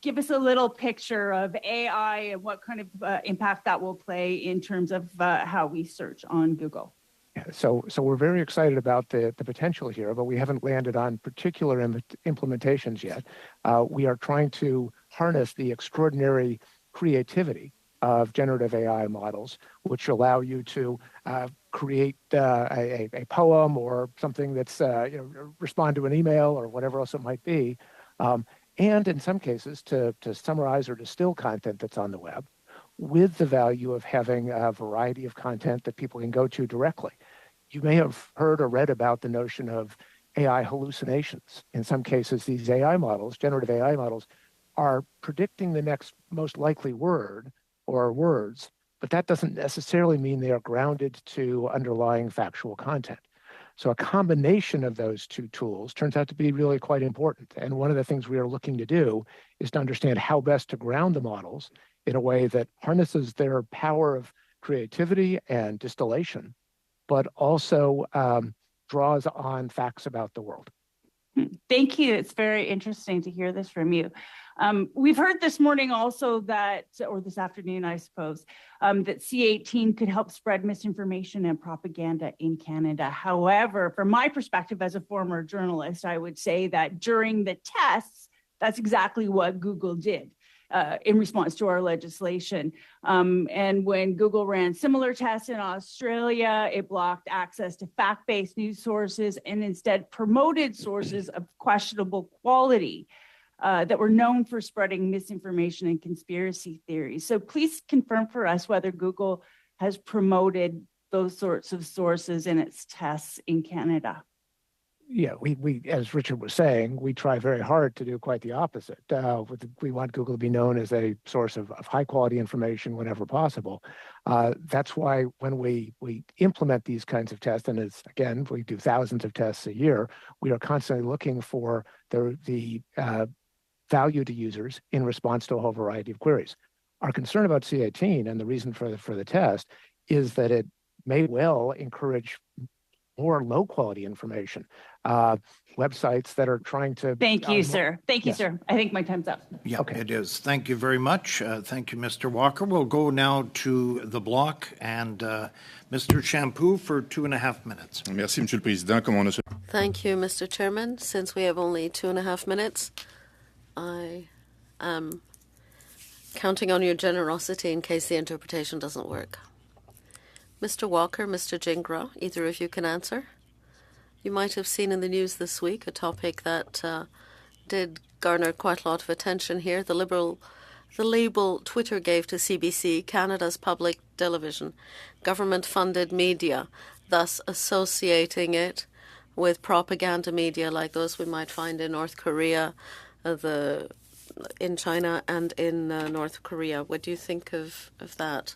Give us a little picture of AI and what kind of impact that will play in terms of how we search on Google. Yeah, so we're very excited about the potential here, but we haven't landed on particular implementations yet. We are trying to harness the extraordinary creativity of generative AI models, which allow you to create a poem or something that's, respond to an email or whatever else it might be. And in some cases, to summarize or distill content that's on the web with the value of having a variety of content that people can go to directly. You may have heard or read about the notion of AI hallucinations. In some cases, these AI models, generative AI models, are predicting the next most likely word or words, but that doesn't necessarily mean they are grounded to underlying factual content. So a combination of those two tools turns out to be really quite important. And one of the things we are looking to do is to understand how best to ground the models in a way that harnesses their power of creativity and distillation, but also draws on facts about the world. Thank you. It's very interesting to hear this from you. We've heard this morning also that, or this afternoon, I suppose, that C18 could help spread misinformation and propaganda in Canada. However, from my perspective as a former journalist, I would say that during the tests, that's exactly what Google did. In response to our legislation. And when Google ran similar tests in Australia, it blocked access to fact-based news sources and instead promoted sources of questionable quality that were known for spreading misinformation and conspiracy theories. So please confirm for us whether Google has promoted those sorts of sources in its tests in Canada. Yeah, we, as Richard was saying, we try very hard to do quite the opposite. We want Google to be known as a source of high quality information whenever possible. That's why when we implement these kinds of tests, and it's, again, we do thousands of tests a year, we are constantly looking for the value to users in response to a whole variety of queries. Our concern about C18 and the reason for the test is that it may well encourage more low quality information, websites that are trying to. Thank you, sir. Thank you, sir. I think my time's up. Yeah, okay. It is. Thank you very much. Thank you, Mr. Walker. We'll go now to the block and Mr. Champoux for 2.5 minutes. Merci, Monsieur le Président. Comme on a... Thank you, Mr. Chairman. Since we have only 2.5 minutes, I am counting on your generosity in case the interpretation doesn't work. Mr. Walker, Mr. Gingras, either of you can answer. You might have seen in the news this week a topic that did garner quite a lot of attention here. The label Twitter gave to CBC, Canada's public television, government-funded media, thus associating it with propaganda media like those we might find in North Korea, in China and in North Korea. What do you think of that?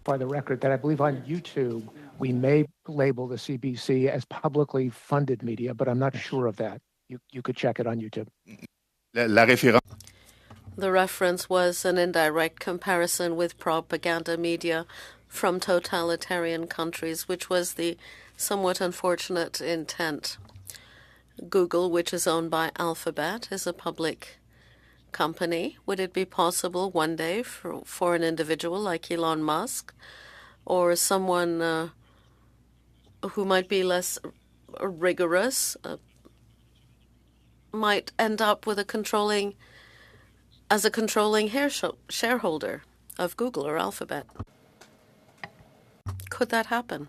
clarify the record that I believe on YouTube, we may label the CBC as publicly funded media, but I'm not sure of that. You could check it on YouTube. La référence. The reference was an indirect comparison with propaganda media from totalitarian countries, which was the somewhat unfortunate intent. Google, which is owned by Alphabet, is a public company. Would it be possible one day for an individual like Elon Musk or someone who might be less rigorous might end up with a controlling shareholder of Google or Alphabet? Could that happen?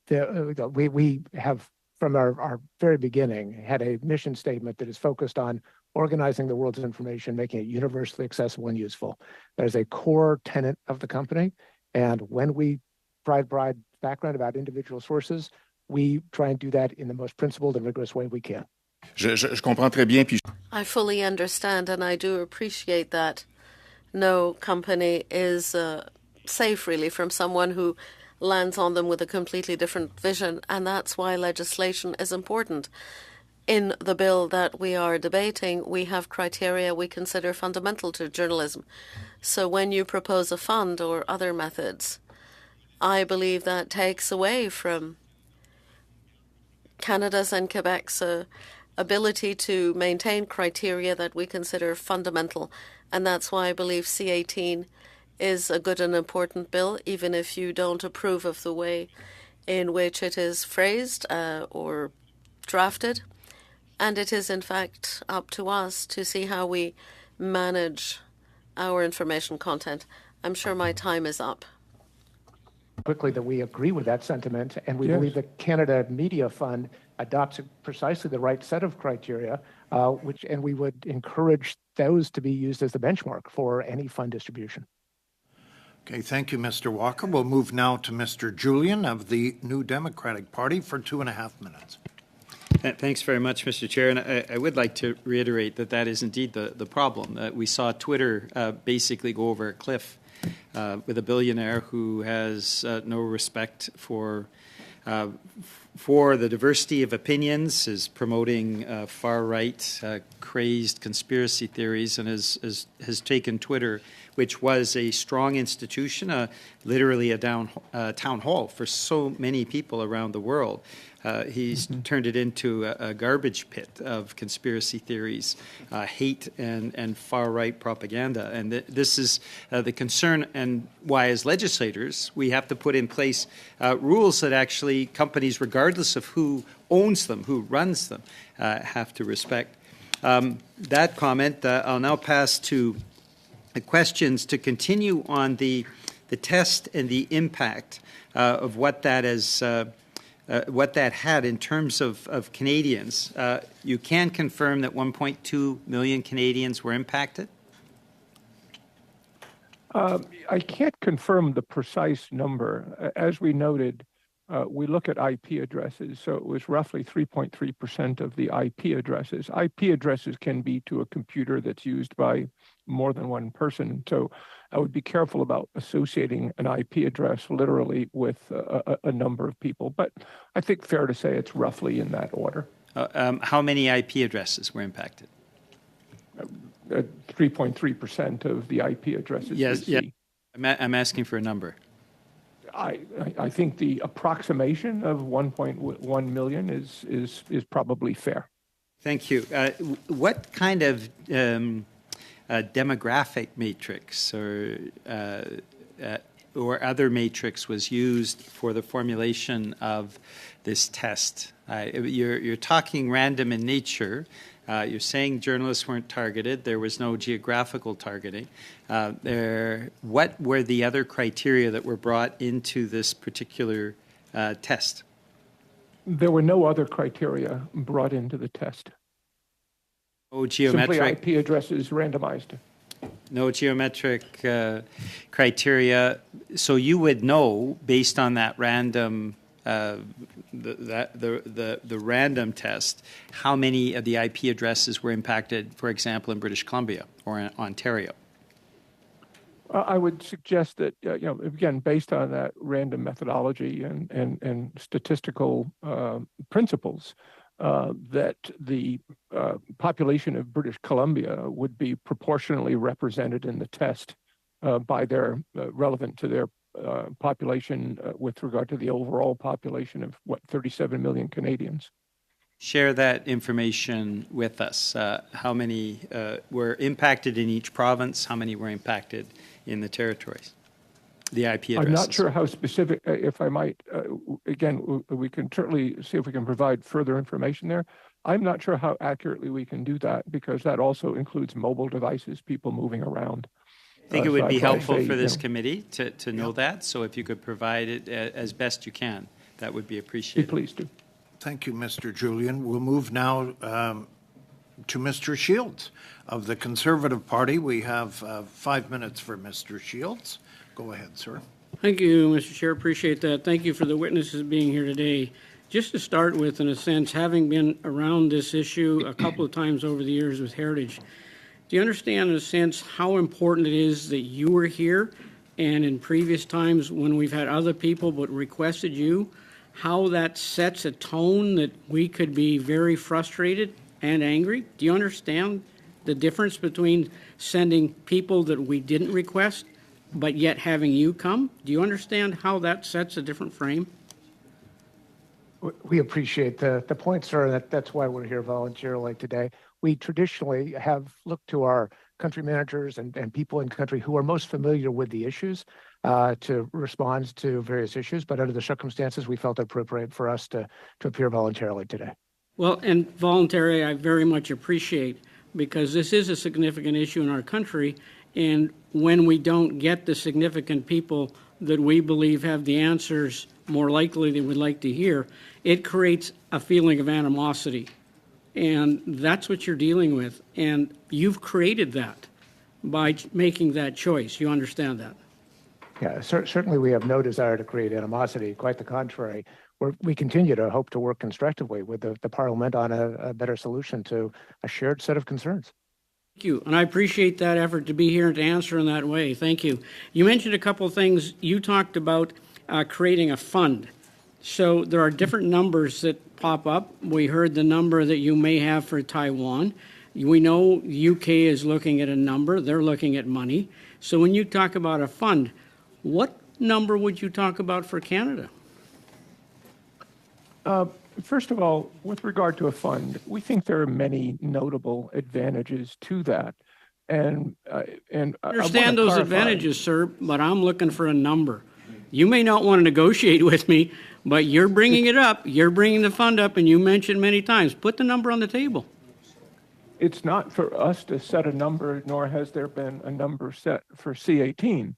We have, from our very beginning, had a mission statement that is focused on organizing the world's information, making it universally accessible and useful. That is a core tenet of the company. And when we provide background about individual sources, we try and do that in the most principled and rigorous way we can. Je comprends très bien. Puis I fully understand, and I do appreciate that no company is safe, really, from someone who lands on them with a completely different vision, and that's why legislation is important. In the bill that we are debating, we have criteria we consider fundamental to journalism. So when you propose a fund or other methods, I believe that takes away from Canada's and Quebec's ability to maintain criteria that we consider fundamental. And that's why I believe C-18 is a good and important bill, even if you don't approve of the way in which it is phrased or drafted. And it is, in fact, up to us to see how we manage our information content. I'm sure my time is up. Quickly that we agree with that sentiment, and we believe the Canada Media Fund adopts precisely the right set of criteria, and we would encourage those to be used as the benchmark for any fund distribution. Okay, thank you, Mr. Walker. We'll move now to Mr. Julian of the New Democratic Party for 2.5 minutes. Thanks very much, Mr. Chair. And I would like to reiterate that is indeed the problem. We saw Twitter basically go over a cliff with a billionaire who has no respect for the diversity of opinions, is promoting far-right, crazed conspiracy theories, and has taken Twitter, which was a strong institution, literally a town hall for so many people around the world. He's turned it into a garbage pit of conspiracy theories, hate, and far-right propaganda. And this is the concern, and why, as legislators, we have to put in place rules that actually companies, regardless of who owns them, who runs them, have to respect. That comment, I'll now pass to the questions to continue on the test and the impact of what that is. What that had in terms of Canadians. You can confirm that 1.2 million Canadians were impacted? I can't confirm the precise number. As we noted, we look at IP addresses, so it was roughly 3.3% of the IP addresses. IP addresses can be to a computer that's used by more than one person, so I would be careful about associating an IP address literally with a number of people, but I think fair to say it's roughly in that order. How many IP addresses were impacted? 3.3% of the IP addresses. Yes, yeah. I'm asking for a number. I think the approximation of 1.1 million is probably fair. Thank you. What kind of demographic matrix or other matrix was used for the formulation of this test? You're talking random in nature. You're saying journalists weren't targeted. There was no geographical targeting. What were the other criteria that were brought into this particular test? There were no other criteria brought into the test. No geometric. Simply IP addresses randomized. No geometric criteria. So you would know, based on that random the random test, how many of the IP addresses were impacted, for example, in British Columbia or in Ontario? I would suggest that, again, based on that random methodology and statistical principles, that the population of British Columbia would be proportionally represented in the test by their relevant to their population with regard to the overall population of 37 million Canadians. Share that information with us. How many were impacted in each province? How many were impacted in the territories? The IP addresses. I'm not sure how specific, if I might, again, we can certainly see if we can provide further information there. I'm not sure how accurately we can do that because that also includes mobile devices, people moving around. I think it would be helpful for this committee to know that. So if you could provide it as best you can, that would be appreciated. Please do. Thank you, Mr. Julian. We'll move now to Mr. Shields of the Conservative Party. We have 5 minutes for Mr. Shields. Go ahead, sir. Thank you, Mr. Chair. Appreciate that. Thank you for the witnesses being here today. Just to start with, in a sense, having been around this issue a couple of times over the years with Heritage, do you understand, in a sense, how important it is that you were here and in previous times when we've had other people but requested you, how that sets a tone that we could be very frustrated and angry? Do you understand the difference between sending people that we didn't request but yet having you come? Do you understand how that sets a different frame? We appreciate the point, sir. That's why we're here voluntarily today. We traditionally have looked to our country managers and people in country who are most familiar with the issues to respond to various issues. But under the circumstances, we felt it appropriate for us to appear voluntarily today. Well, and voluntary, I very much appreciate, because this is a significant issue in our country. And when we don't get the significant people that we believe have the answers more likely than we'd like to hear, it creates a feeling of animosity. And that's what you're dealing with. And you've created that by making that choice. You understand that? Yeah, certainly we have no desire to create animosity. Quite the contrary. We continue to hope to work constructively with the Parliament on a better solution to a shared set of concerns. Thank you. And I appreciate that effort to be here and to answer in that way. Thank you. You mentioned a couple of things. You talked about creating a fund. So there are different numbers that pop up. We heard the number that you may have for Taiwan. We know the UK is looking at a number. They're looking at money. So when you talk about a fund, what number would you talk about for Canada? First of all, with regard to a fund, we think there are many notable advantages to that. And I understand those advantages, sir, but I'm looking for a number. You may not want to negotiate with me, but you're bringing it up. You're bringing the fund up, and you mentioned many times. Put the number on the table. It's not for us to set a number, nor has there been a number set for C-18.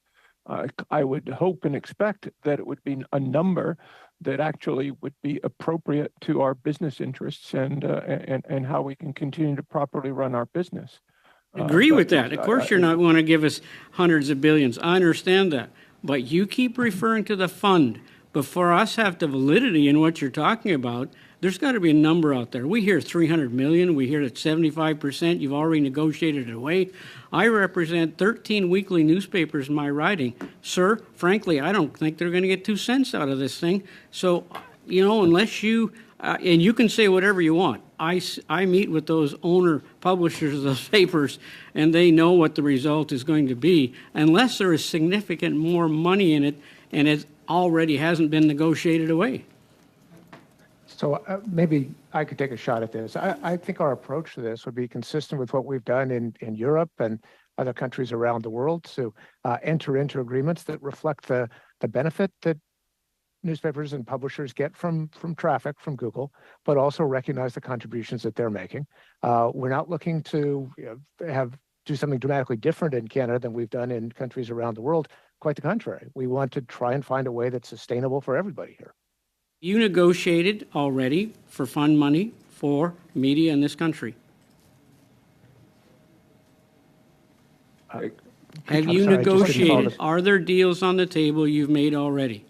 I would hope and expect that it would be a number that actually would be appropriate to our business interests and how we can continue to properly run our business. Agree with that. Of course, you're not going to give us hundreds of billions. I understand that. But you keep referring to the fund. But for us to have the validity in what you're talking about, there's got to be a number out there. We hear 300 million. We hear that 75%. You've already negotiated it away. I represent 13 weekly newspapers in my riding. Sir, frankly, I don't think they're going to get 2 cents out of this thing. So, unless you, and you can say whatever you want. I meet with those publishers of those papers, and they know what the result is going to be. Unless there is significant more money in it, and it already hasn't been negotiated away. So maybe I could take a shot at this. I think our approach to this would be consistent with what we've done in Europe and other countries around the world to enter into agreements that reflect the benefit that newspapers and publishers get from traffic from Google, but also recognize the contributions that they're making. We're not looking to do something dramatically different in Canada than we've done in countries around the world. Quite the contrary. We want to try and find a way that's sustainable for everybody here. You negotiated already for fund money for media in this country. Have you negotiated? Are there deals on the table you've made already?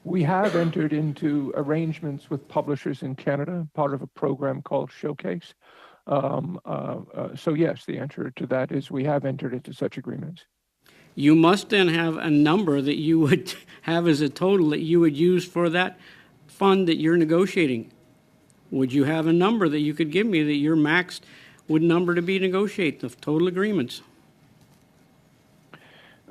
We have entered into arrangements with publishers in Canada, part of a program called Showcase. So yes, the answer to that is we have entered into such agreements. You must then have a number that you would have as a total that you would use for that fund that you're negotiating. Would you have a number that you could give me that your max would number to be negotiated, the total agreements?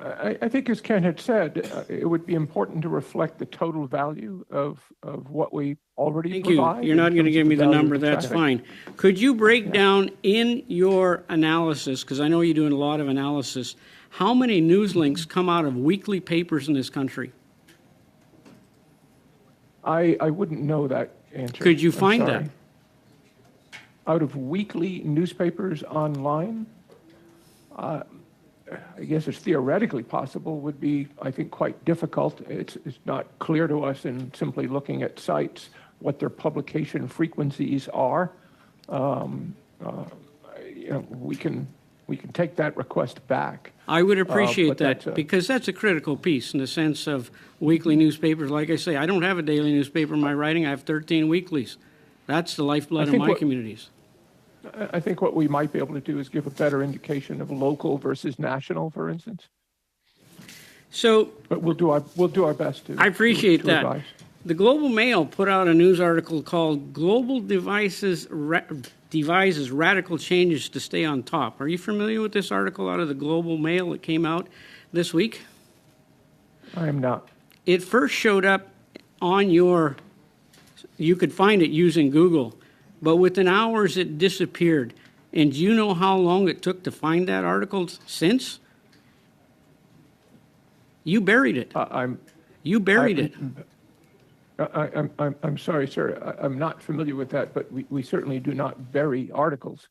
I think, as Ken had said, it would be important to reflect the total value of what we already Thank provide. you. You're not going to give me the value number, of the that's traffic. fine. Could you break down in your analysis, because I know you're doing a lot of analysis, how many news links come out of weekly papers in this country? I wouldn't know that answer. Could you I'm find sorry. that? Out of weekly newspapers online? I guess it's theoretically possible, would be, I think, quite difficult. It's not clear to us in simply looking at sites what their publication frequencies are. We can take that request back. I would appreciate but that that's because that's a critical piece in the sense of weekly newspapers. Like I say, I don't have a daily newspaper in my writing. I have 13 weeklies. That's the lifeblood of my communities. I think what we might be able to do is give a better indication of local versus national, for instance. So, but we'll do our best to. I appreciate to that. advise. The Global Mail put out a news article called "Global devises radical changes to stay on top." Are you familiar with this article out of the Global Mail that came out this week? I am not. It first showed up on your. You could find it using Google. But within hours, it disappeared. And do you know how long it took to find that article since? You buried it. You buried it. I'm sorry, sir. I'm not familiar with that, but we certainly do not bury articles.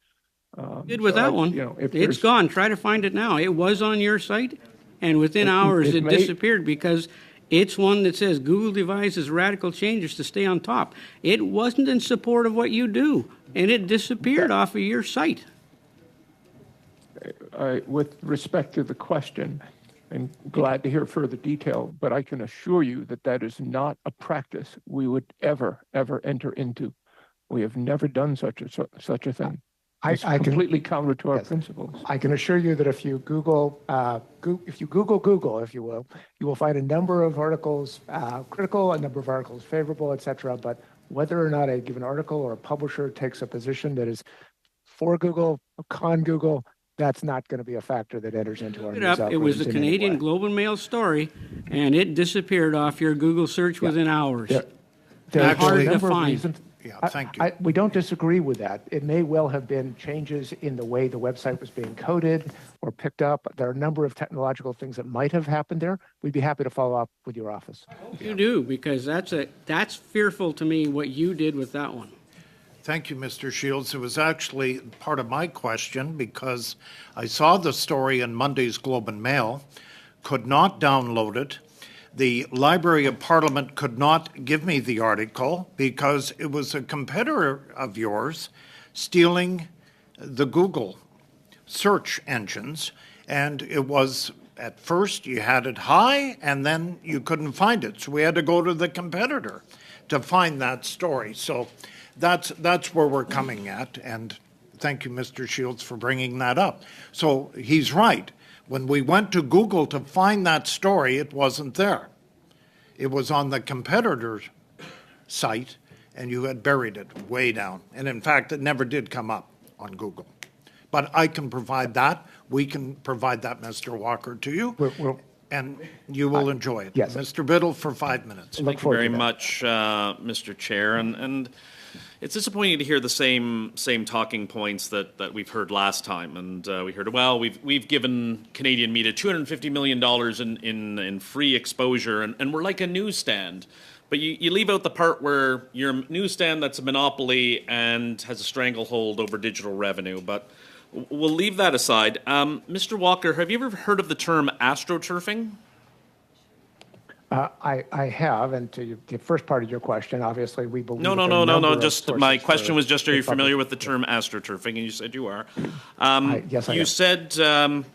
Did with that one. It's gone. Try to find it now. It was on your site, and within hours, it disappeared because it's one that says Google devises radical changes to stay on top. It wasn't in support of what you do, and it disappeared off of your site. With respect to the question, I'm glad to hear further detail, but I can assure you that that is not a practice we would ever enter into. We have never done such a thing. It's completely counter to our principles. I can assure you that if you Google, Google, if you will find a number of articles critical, a number of articles favorable, et cetera. But whether or not a given article or a publisher takes a position that is for Google, con Google, that's not going to be a factor that enters into our news algorithms. It was a Canadian Global Mail story, and it disappeared off your Google search within hours. There hard are to find. Yeah, thank you. We don't disagree with that. It may well have been changes in the way the website was being coded or picked up. There are a number of technological things that might have happened there. We'd be happy to follow up with your office. You do, because that's fearful to me what you did with that one. Thank you, Mr. Shields. It was actually part of my question because I saw the story in Monday's Globe and Mail, could not download it. The Library of Parliament could not give me the article because it was a competitor of yours stealing the Google search engines. And it was, at first, you had it high, and then you couldn't find it. So we had to go to the competitor to find that story. So that's where we're coming at. And thank you, Mr. Shields, for bringing that up. So he's right. When we went to Google to find that story, it wasn't there. It was on the competitor's site, and you had buried it way down. And in fact, it never did come up on Google. But I can provide that. We can provide that, Mr. Walker, to you, and you will enjoy it. Yes. Mr. Biddle for 5 minutes. Thank you very much, Mr. Chair. And it's disappointing to hear the same talking points that we've heard last time. And we heard, well, we've given Canadian media $250 million in free exposure, and we're like a newsstand. But you leave out the part where you're a newsstand that's a monopoly and has a stranglehold over digital revenue. But we'll leave that aside. Mr. Walker, have you ever heard of the term astroturfing? I have, and to the first part of your question, obviously we believe. No. Just my question was just: are you familiar with the term astroturfing? And you said you are. Yes, I you am. said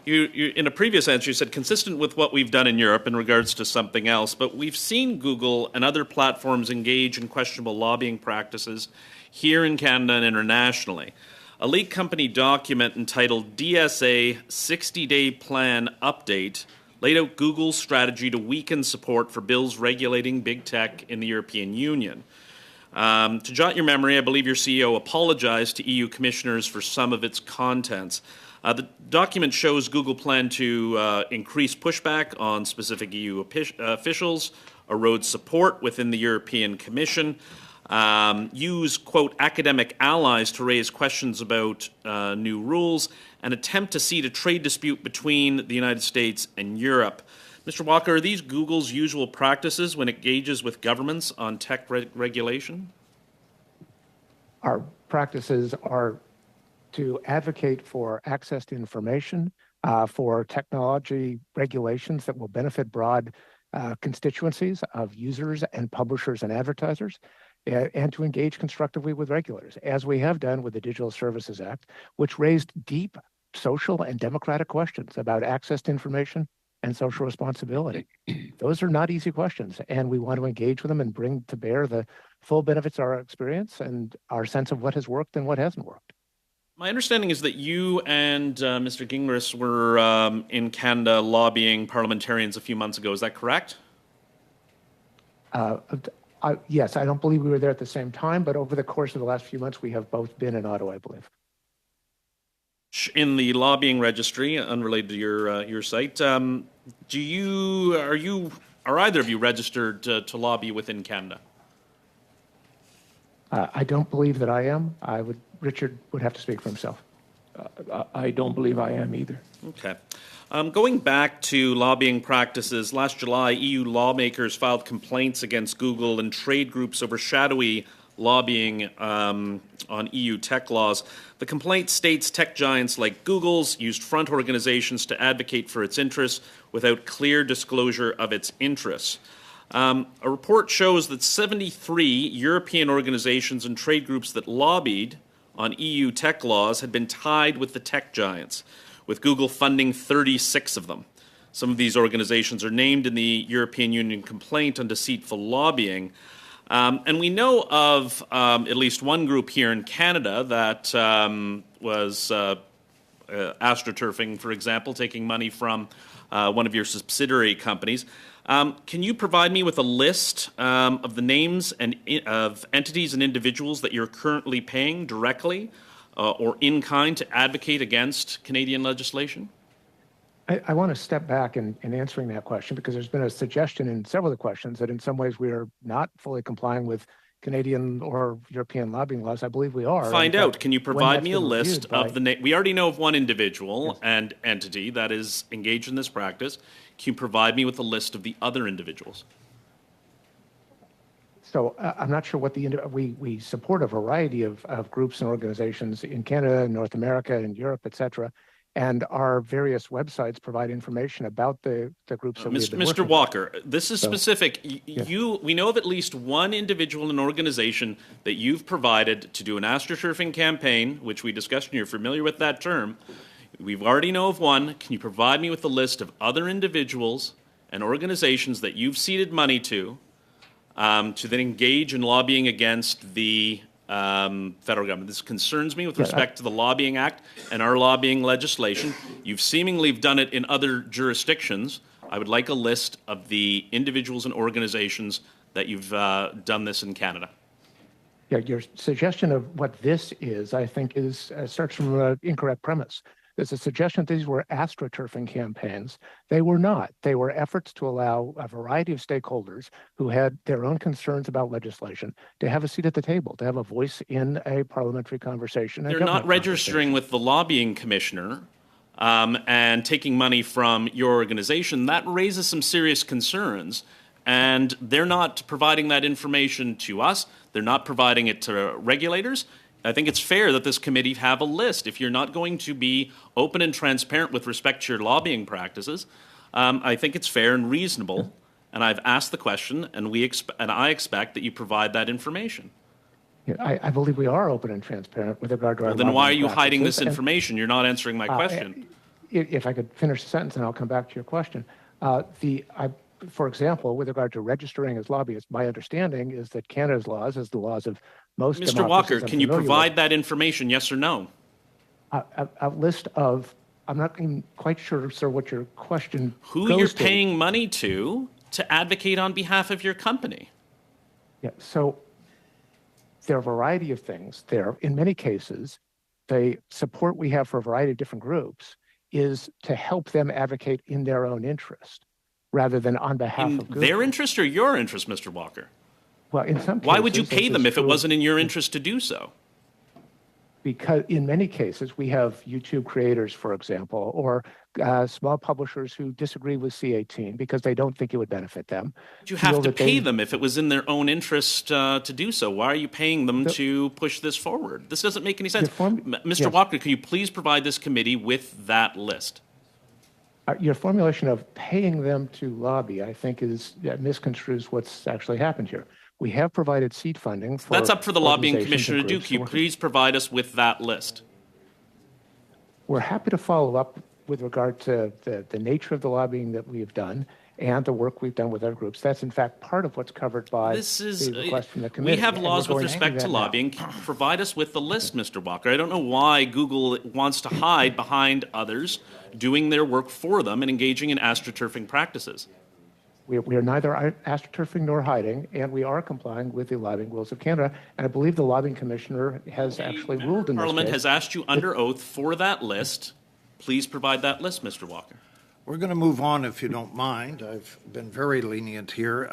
You, in a previous answer, you said consistent with what we've done in Europe in regards to something else, but we've seen Google and other platforms engage in questionable lobbying practices here in Canada and internationally. A leaked company document entitled DSA 60-Day Plan Update laid out Google's strategy to weaken support for bills regulating big tech in the European Union. To jot your memory, I believe your CEO apologized to EU commissioners for some of its contents. The document shows Google plan to increase pushback on specific EU officials, erode support within the European Commission, use, quote, academic allies to raise questions about new rules, and attempt to seed a trade dispute between the United States and Europe. Mr. Walker, are these Google's usual practices when it engages with governments on tech regulation? Our practices are to advocate for access to information, for technology regulations that will benefit broad constituencies of users and publishers and advertisers, and to engage constructively with regulators, as we have done with the Digital Services Act, which raised deep social and democratic questions about access to information and social responsibility. Those are not easy questions, and we want to engage with them and bring to bear the full benefits of our experience and our sense of what has worked and what hasn't worked. My understanding is that you and Mr. Gingras were in Canada lobbying parliamentarians a few months ago. Is that correct? Yes, I don't believe we were there at the same time, but over the course of the last few months, we have both been in Ottawa, I believe. In the lobbying registry, unrelated to your site, are either of you registered to lobby within Canada? I don't believe that I am. Richard would have to speak for himself. I don't believe I am either. Okay. Going back to lobbying practices, last July, EU lawmakers filed complaints against Google and trade groups over shadowy lobbying on EU tech laws. The complaint states tech giants like Google's used front organizations to advocate for its interests without clear disclosure of its interests. A report shows that 73 European organizations and trade groups that lobbied on EU tech laws had been tied with the tech giants, with Google funding 36 of them. Some of these organizations are named in the European Union complaint on deceitful lobbying. And we know of at least one group here in Canada that was AstroTurfing, for example, taking money from one of your subsidiary companies. Can you provide me with a list of the names and of entities and individuals that you're currently paying directly or in kind to advocate against Canadian legislation? I want to step back in answering that question, because there's been a suggestion in several of the questions that in some ways we are not fully complying with Canadian or European lobbying laws. I believe we are. Find out. Can you provide me a list of the we already know of one individual and entity that is engaged in this practice. Can you provide me with a list of the other individuals? So I'm not sure what we support a variety of groups and organizations in Canada, North America, and Europe, et cetera. And our various websites provide information about the groups that we've been working Mr. Walker, this is so, specific. Yeah. We know of at least one individual and organization that you've provided to do an astroturfing campaign, which we discussed, and you're familiar with that term. We've already know of one. Can you provide me with a list of other individuals and organizations that you've ceded money to then engage in lobbying against the federal government? This concerns me with respect to the Lobbying Act and our lobbying legislation. You've seemingly done it in other jurisdictions. I would like a list of the individuals and organizations that you've done this in Canada. Yeah, your suggestion of what this is, I think, starts from an incorrect premise. There's a suggestion that these were astroturfing campaigns. They were not. They were efforts to allow a variety of stakeholders who had their own concerns about legislation to have a seat at the table, to have a voice in a parliamentary conversation. They're not registering with the lobbying commissioner and taking money from your organization. That raises some serious concerns. And they're not providing that information to us. They're not providing it to regulators. I think it's fair that this committee have a list. If you're not going to be open and transparent with respect to your lobbying practices, I think it's fair and reasonable. And I've asked the question, and I expect that you provide that information. Yeah, I believe we are open and transparent with regard to our Well, then why are you lobbying hiding this practices, information? You're not answering my question. if I could finish the sentence, and I'll come back to your question. For example, with regard to registering as lobbyists, my understanding is that Canada's laws, as the laws of most Mr. Walker, can you provide that information, yes or no? A list of, I'm not even quite sure, sir, what your question Who goes you're to. paying money to advocate on behalf of your company. Yeah, so there are a variety of things there. In many cases, the support we have for a variety of different groups is to help them advocate in their own interest rather than on behalf of Google. Their interest or your interest, Mr. Walker? Well, in some cases, why would you pay them if it true. wasn't in your interest to do so? Because in many cases, we have YouTube creators, for example, or small publishers who disagree with C18 because they don't think it would benefit them. You have to pay them if it was in their own interest to do so. Why are you paying them to push this forward? This doesn't make any sense. Mr. Walker, can you please provide this committee with that list? Your formulation of paying them to lobby, I think, misconstrues what's actually happened here. We have provided seed funding for That's up for the lobbying commissioner to do. Can you please provide us with that list? We're happy to follow up with regard to the nature of the lobbying that we have done and the work we've done with other groups. That's, in fact, part of what's covered by the request from the committee. We have laws with respect to lobbying. Provide us with the list, Mr. Walker. I don't know why Google wants to hide behind others doing their work for them and engaging in astroturfing practices. We are neither astroturfing nor hiding, and we are complying with the lobbying rules of Canada. And I believe the lobbying commissioner has actually ruled in this Parliament case. has asked you under oath for that list. Please provide that list, Mr. Walker. We're going to move on, if you don't mind. I've been very lenient here.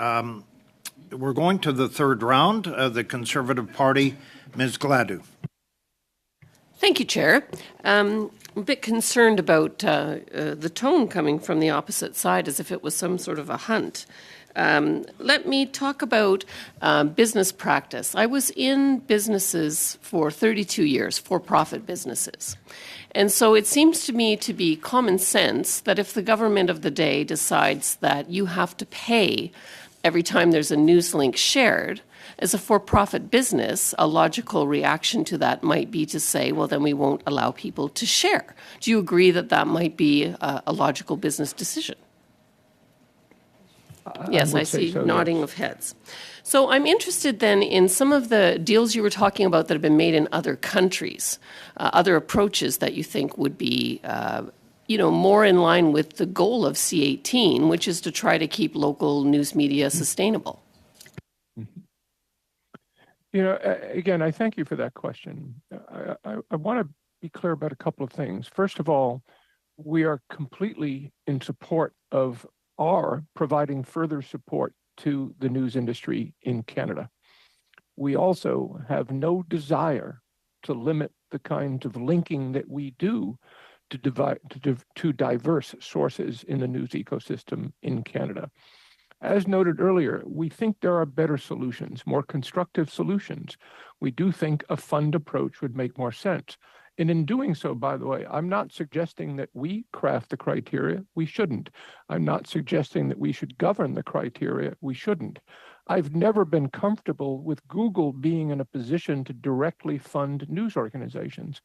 We're going to the third round. The Conservative Party, Ms. Gladue. Thank you, Chair. I'm a bit concerned about the tone coming from the opposite side as if it was some sort of a hunt. Let me talk about business practice. I was in businesses for 32 years, for-profit businesses. And so it seems to me to be common sense that if the government of the day decides that you have to pay every time there's a news link shared, as a for-profit business, a logical reaction to that might be to say, well, then we won't allow people to share. Do you agree that that might be a logical business decision? Yes, I see nodding of heads. So I'm interested then in some of the deals you were talking about that have been made in other countries, other approaches that you think would be more in line with the goal of C18, which is to try to keep local news media sustainable. Again, I thank you for that question. I want to be clear about a couple of things. First of all, we are completely in support of our providing further support to the news industry in Canada. We also have no desire to limit the kinds of linking that we do to diverse sources in the news ecosystem in Canada. As noted earlier, we think there are better solutions, more constructive solutions. We do think a fund approach would make more sense. And in doing so, by the way, I'm not suggesting that we craft the criteria. We shouldn't. I'm not suggesting that we should govern the criteria. We shouldn't. I've never been comfortable with Google being in a position to directly fund news organizations.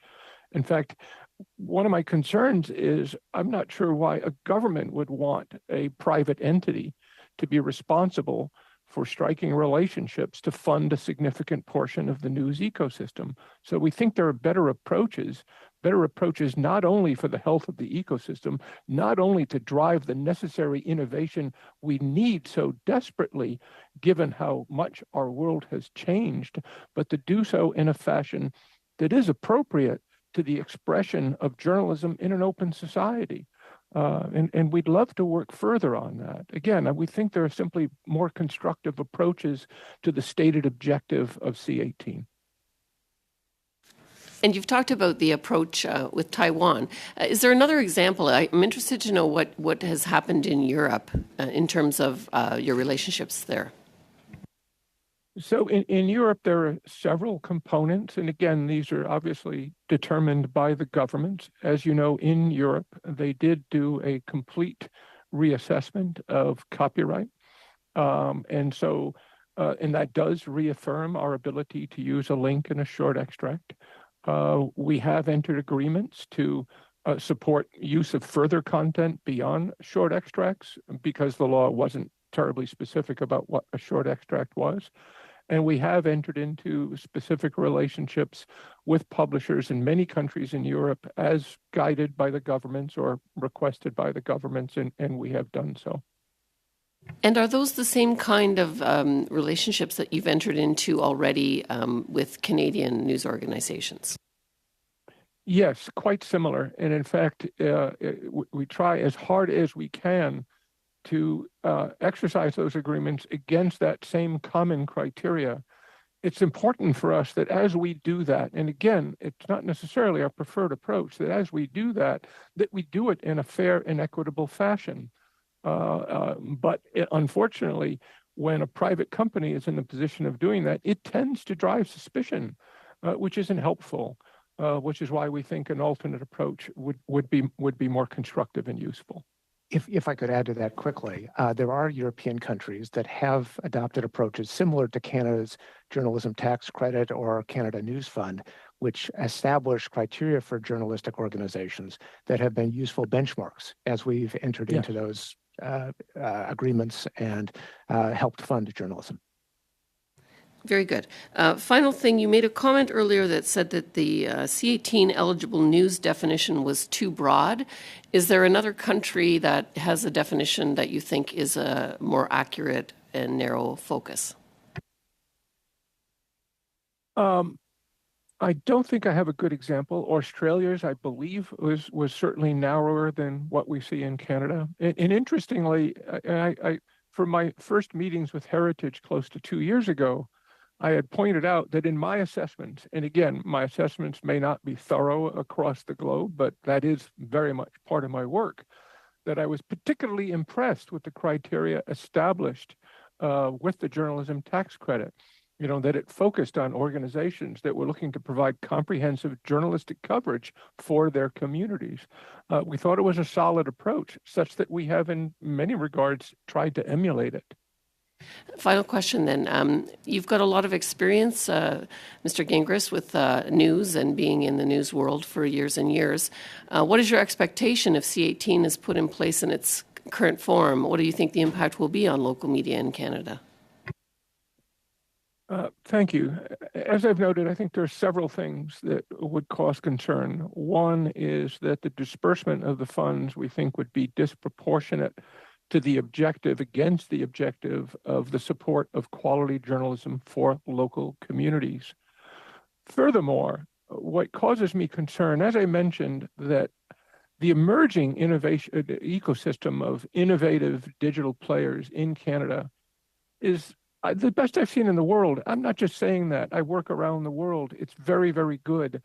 In fact, one of my concerns is I'm not sure why a government would want a private entity to be responsible for striking relationships to fund a significant portion of the news ecosystem. So we think there are better approaches not only for the health of the ecosystem, not only to drive the necessary innovation we need so desperately, given how much our world has changed, but to do so in a fashion that is appropriate to the expression of journalism in an open society. And we'd love to work further on that. Again, we think there are simply more constructive approaches to the stated objective of C18. And you've talked about the approach with Taiwan. Is there another example? I'm interested to know what has happened in Europe in terms of your relationships there. So in Europe, there are several components. And again, these are obviously determined by the government. As you know, in Europe, they did do a complete reassessment of copyright. And that does reaffirm our ability to use a link in a short extract. We have entered agreements to support use of further content beyond short extracts because the law wasn't terribly specific about what a short extract was. And we have entered into specific relationships with publishers in many countries in Europe as guided by the governments or requested by the governments, and we have done so. And are those the same kind of relationships that you've entered into already with Canadian news organizations? Yes, quite similar. And in fact, we try as hard as we can to exercise those agreements against that same common criteria. It's important for us that as we do that, and again, it's not necessarily our preferred approach, that as we do that we do it in a fair and equitable fashion. But unfortunately, when a private company is in the position of doing that, it tends to drive suspicion, which isn't helpful, which is why we think an alternate approach would be more constructive and useful. If I could add to that quickly, there are European countries that have adopted approaches similar to Canada's Journalism Tax Credit or Canada News Fund, which establish criteria for journalistic organizations that have been useful benchmarks as we've entered into those agreements and helped fund journalism. Very good. Final thing, you made a comment earlier that said that the C18 eligible news definition was too broad. Is there another country that has a definition that you think is a more accurate and narrow focus? I don't think I have a good example. Australia's, I believe, was certainly narrower than what we see in Canada. And interestingly, I for my first meetings with Heritage close to 2 years ago, I had pointed out that in my assessments, and again, my assessments may not be thorough across the globe, but that is very much part of my work, that I was particularly impressed with the criteria established with the journalism tax credit. You know, that it focused on organizations that were looking to provide comprehensive journalistic coverage for their communities. We thought it was a solid approach, such that we have in many regards tried to emulate it. Final question then. You've got a lot of experience, Mr. Gingras, with news and being in the news world for years and years. What is your expectation if C18 is put in place in its current form? What do you think the impact will be on local media in Canada? Thank you. As I've noted, I think there are several things that would cause concern. One is that the disbursement of the funds we think would be disproportionate to the objective, against the objective of the support of quality journalism for local communities. Furthermore, what causes me concern, as I mentioned, that the emerging innovation ecosystem of innovative digital players in Canada is the best I've seen in the world. I'm not just saying that. I work around the world. It's very, very good.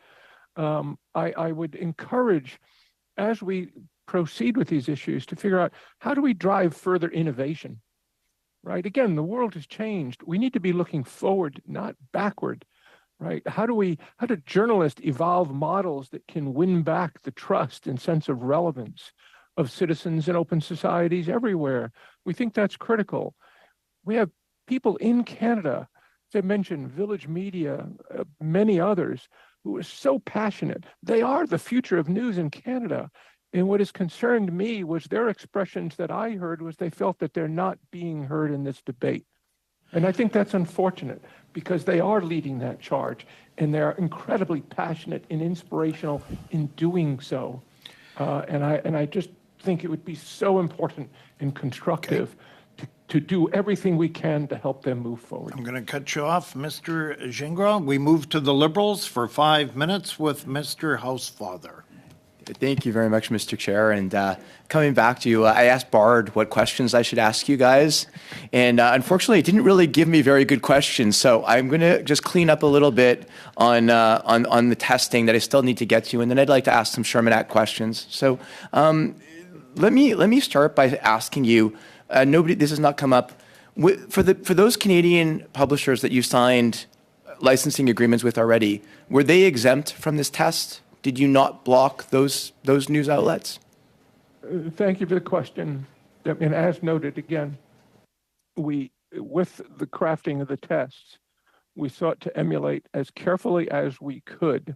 I would encourage, as we proceed with these issues, to figure out how do we drive further innovation, right? Again, the world has changed. We need to be looking forward, not backward, right? How do journalists evolve models that can win back the trust and sense of relevance of citizens in open societies everywhere? We think that's critical. We have people in Canada, as I mentioned, Village Media, many others, who are so passionate. They are the future of news in Canada. And what has concerned me was their expressions that I heard was they felt that they're not being heard in this debate. And I think that's unfortunate because they are leading that charge and they're incredibly passionate and inspirational in doing so. And I just think it would be so important and constructive to do everything we can to help them move forward. I'm going to cut you off, Mr. Gingras. We move to the Liberals for 5 minutes with Mr. Housefather. Thank you very much, Mr. Chair. And coming back to you, I asked Bard what questions I should ask you guys. And unfortunately, it didn't really give me very good questions. So I'm going to just clean up a little bit on the testing that I still need to get to. And then I'd like to ask some Sherman Act questions. So let me start by asking you, this has not come up. For those Canadian publishers that you signed licensing agreements with already, were they exempt from this test? Did you not block those news outlets? Thank you for the question. And as noted again, with the crafting of the tests, we sought to emulate as carefully as we could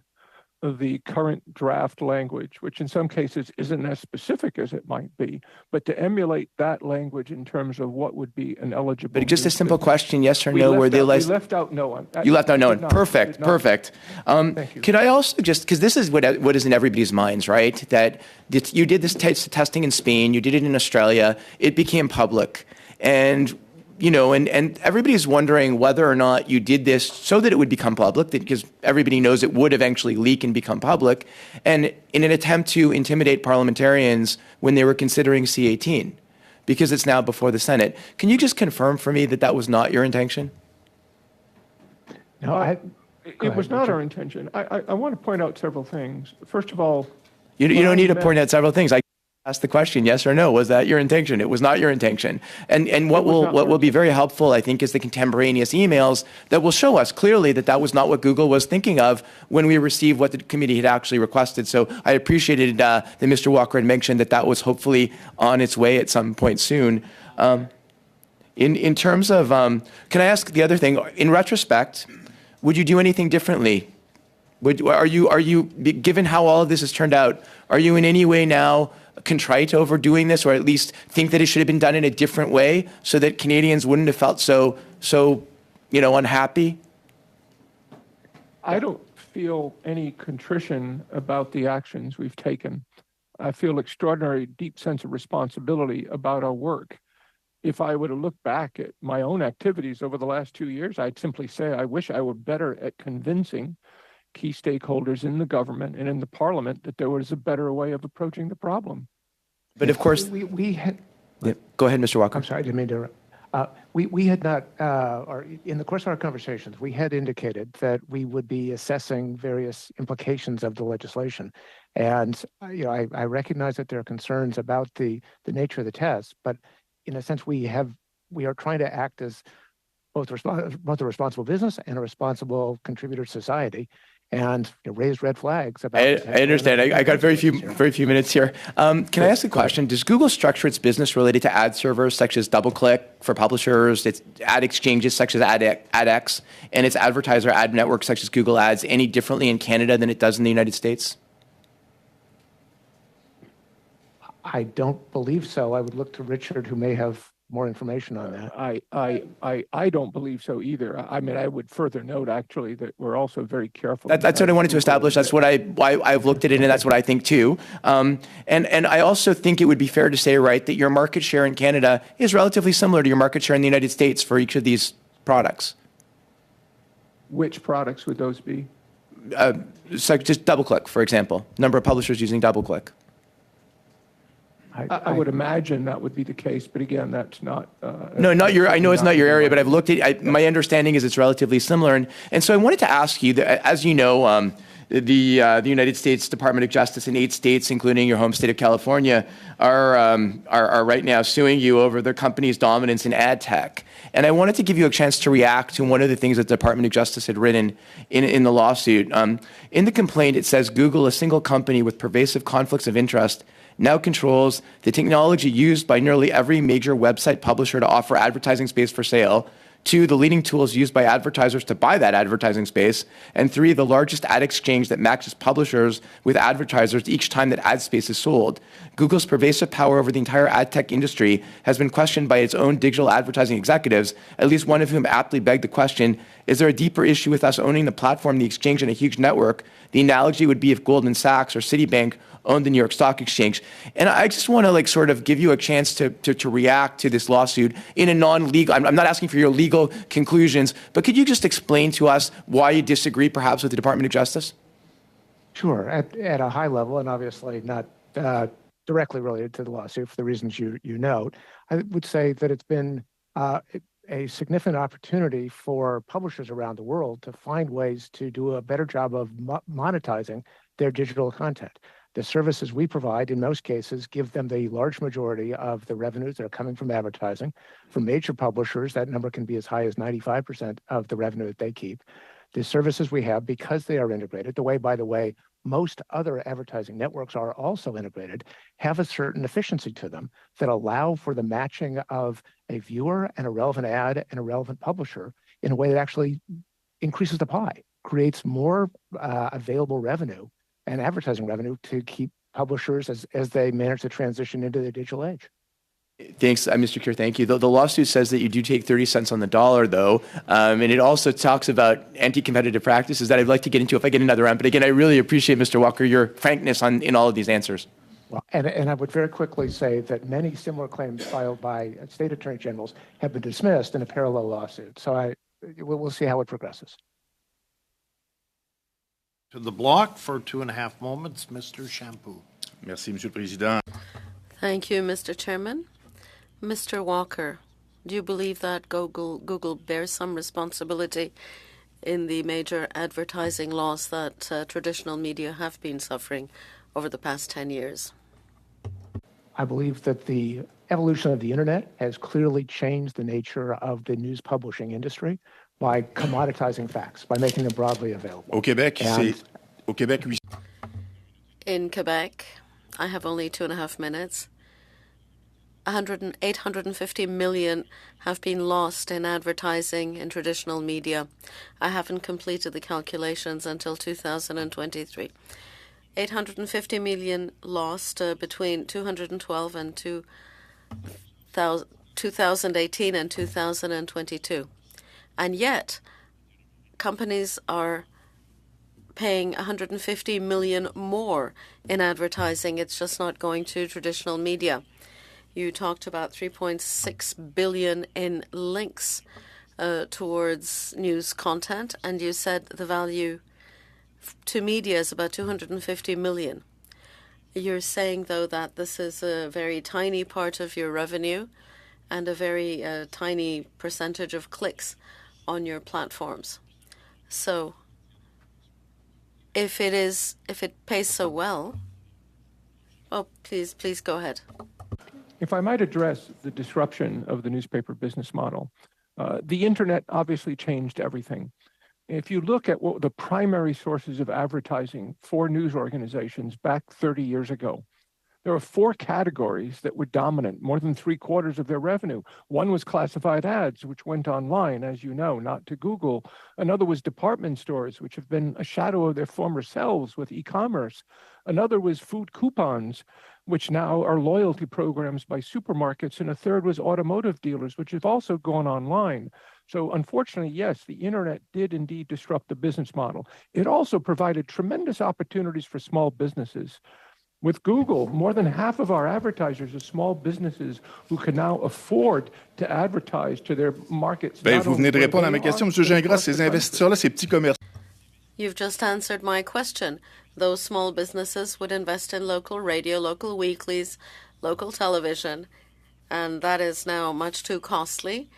the current draft language, which in some cases isn't as specific as it might be, but to emulate that language in terms of what would be an eligible. But just a news simple business. question, yes or We no, left were the out- list. We left out no one. You left out no one. Did not- Perfect, did not. perfect. Thank you. Could I also just, because this is what is in everybody's minds, right? That you did this testing in Spain, you did it in Australia, it became public. And, you know, and everybody's wondering whether or not you did this so that it would become public, because everybody knows it would eventually leak and become public, and in an attempt to intimidate parliamentarians when they were considering C-18, because it's now before the Senate. Can you just confirm for me that that was not your intention? No, It was not our intention. I want to point out several things. First of all, You when don't I need to met- point out several things. I asked the question, yes or no. Was that your intention? It was not your intention. And what was not our will be very helpful, I think, is the contemporaneous emails that will show us clearly that that was not what Google was thinking of when we received what the committee had actually requested. So I appreciated that Mr. Walker had mentioned that that was hopefully on its way at some point soon. In terms of, can I ask the other thing? In retrospect, would you do anything differently? Are you, given how all of this has turned out, are you in any way now contrite over doing this, or at least think that it should have been done in a different way so that Canadians wouldn't have felt so unhappy? I don't feel any contrition about the actions we've taken. I feel extraordinary deep sense of responsibility about our work. If I were to look back at my own activities over the last 2 years, I'd simply say I wish I were better at convincing key stakeholders in the government and in the parliament that there was a better way of approaching the problem. But of course, we had, go ahead, Mr. Walker. I'm sorry, I didn't mean to interrupt. We had not, or in the course of our conversations, we had indicated that we would be assessing various implications of the legislation. And, I recognize that there are concerns about the nature of the test, but in a sense, we are trying to act as both a responsible business and a responsible contributor to society, and raise red flags about. I understand. I got very few minutes here. Can I ask a question? Does Google structure its business related to ad servers such as DoubleClick for publishers, its ad exchanges such as AdX, and its advertiser ad networks such as Google Ads any differently in Canada than it does in the United States? I don't believe so. I would look to Richard, who may have more information on that. I don't believe so either. I mean, I would further note actually that we're also very careful. That's what I wanted to establish. That's why I've looked at it, and that's what I think too. And I also think it would be fair to say, right, that your market share in Canada is relatively similar to your market share in the United States for each of these products. Which products would those be? So just DoubleClick, for example. Number of publishers using DoubleClick. I would imagine that would be the case, but again, that's not. No, not your. I know it's not your area, but I've looked at. My understanding is it's relatively similar, and so I wanted to ask you that, as you know, the United States Department of Justice in 8 states, including your home state of California, are right now suing you over their company's dominance in ad tech. And I wanted to give you a chance to react to one of the things that the Department of Justice had written in the lawsuit. In the complaint, it says Google, a single company with pervasive conflicts of interest, now controls the technology used by nearly every major website publisher to offer advertising space for sale, 2, the leading tools used by advertisers to buy that advertising space, and 3, the largest ad exchange that matches publishers with advertisers each time that ad space is sold. Google's pervasive power over the entire ad tech industry has been questioned by its own digital advertising executives, at least one of whom aptly begged the question, is there a deeper issue with us owning the platform, the exchange, and a huge network? The analogy would be if Goldman Sachs or Citibank owned the New York Stock Exchange. And I just want to sort of give you a chance to react to this lawsuit in a non-legal, I'm not asking for your legal conclusions, but could you just explain to us why you disagree perhaps with the Department of Justice? Sure, at a high level, and obviously not directly related to the lawsuit for the reasons you note, I would say that it's been a significant opportunity for publishers around the world to find ways to do a better job of monetizing their digital content. The services we provide, in most cases, give them the large majority of the revenues that are coming from advertising. For major publishers, that number can be as high as 95% of the revenue that they keep. The services we have, because they are integrated, by the way, most other advertising networks are also integrated, have a certain efficiency to them that allow for the matching of a viewer and a relevant ad and a relevant publisher in a way that actually increases the pie. creates more available revenue and advertising revenue to keep publishers as they manage the transition into the digital age. Thanks, Mr. Kerr. Thank you. The lawsuit says that you do take 30 cents on the dollar, though, and it also talks about anti-competitive practices that I'd like to get into if I get another round. But again, I really appreciate, Mr. Walker, your frankness in all of these answers. Well, and I would very quickly say that many similar claims filed by state attorney generals have been dismissed in a parallel lawsuit. So we'll see how it progresses. To the block for 2.5 moments, Mr. Shampoo. Merci, Monsieur le Président. Thank you, Mr. Chairman. Mr. Walker, do you believe that Google bears some responsibility in the major advertising loss that traditional media have been suffering over the past 10 years? I believe that the evolution of the internet has clearly changed the nature of the news publishing industry by commoditizing facts, by making them broadly available. Au Québec, oui. In Quebec, I have only 2.5 minutes. 850 million have been lost in advertising in traditional media. I haven't completed the calculations until 2023. 850 million lost between 2012 and 2018 and 2022. And yet, companies are paying 150 million more in advertising. It's just not going to traditional media. You talked about 3.6 billion in links towards news content, and you said the value to media is about 250 million. You're saying, though, that this is a very tiny part of your revenue and a very tiny percentage of clicks on your platforms. So if it pays so well, please go ahead. If I might address the disruption of the newspaper business model, the internet obviously changed everything. If you look at what the primary sources of advertising for news organizations back 30 years ago, there were 4 categories that were dominant, more than 3/4 of their revenue. One was classified ads, which went online, as you know, not to Google. Another was department stores, which have been a shadow of their former selves with e-commerce. Another was food coupons, which now are loyalty programs by supermarkets. And a third was automotive dealers, which have also gone online. So unfortunately, yes, the internet did indeed disrupt the business model. It also provided tremendous opportunities for small businesses. With Google, more than half of our advertisers are small businesses who can now afford to advertise to their markets. Vous venez de répondre à ma question, M. Gingras. Ces investisseurs-là, ces petits commerçants. You've just answered my question. Those small businesses would invest in local radio, local weeklies, local television, and that is now much too costly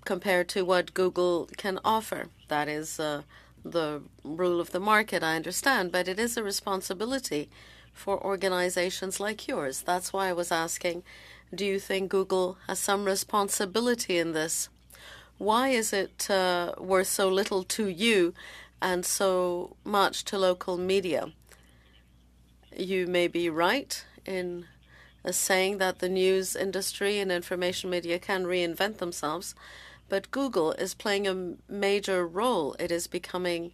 compared to what Google can offer. That is the rule of the market, I understand, but it is a responsibility for organizations like yours. That's why I was asking, do you think Google has some responsibility in this? Why is it worth so little to you and so much to local media? You may be right in saying that the news industry and information media can reinvent themselves, but Google is playing a major role. It is becoming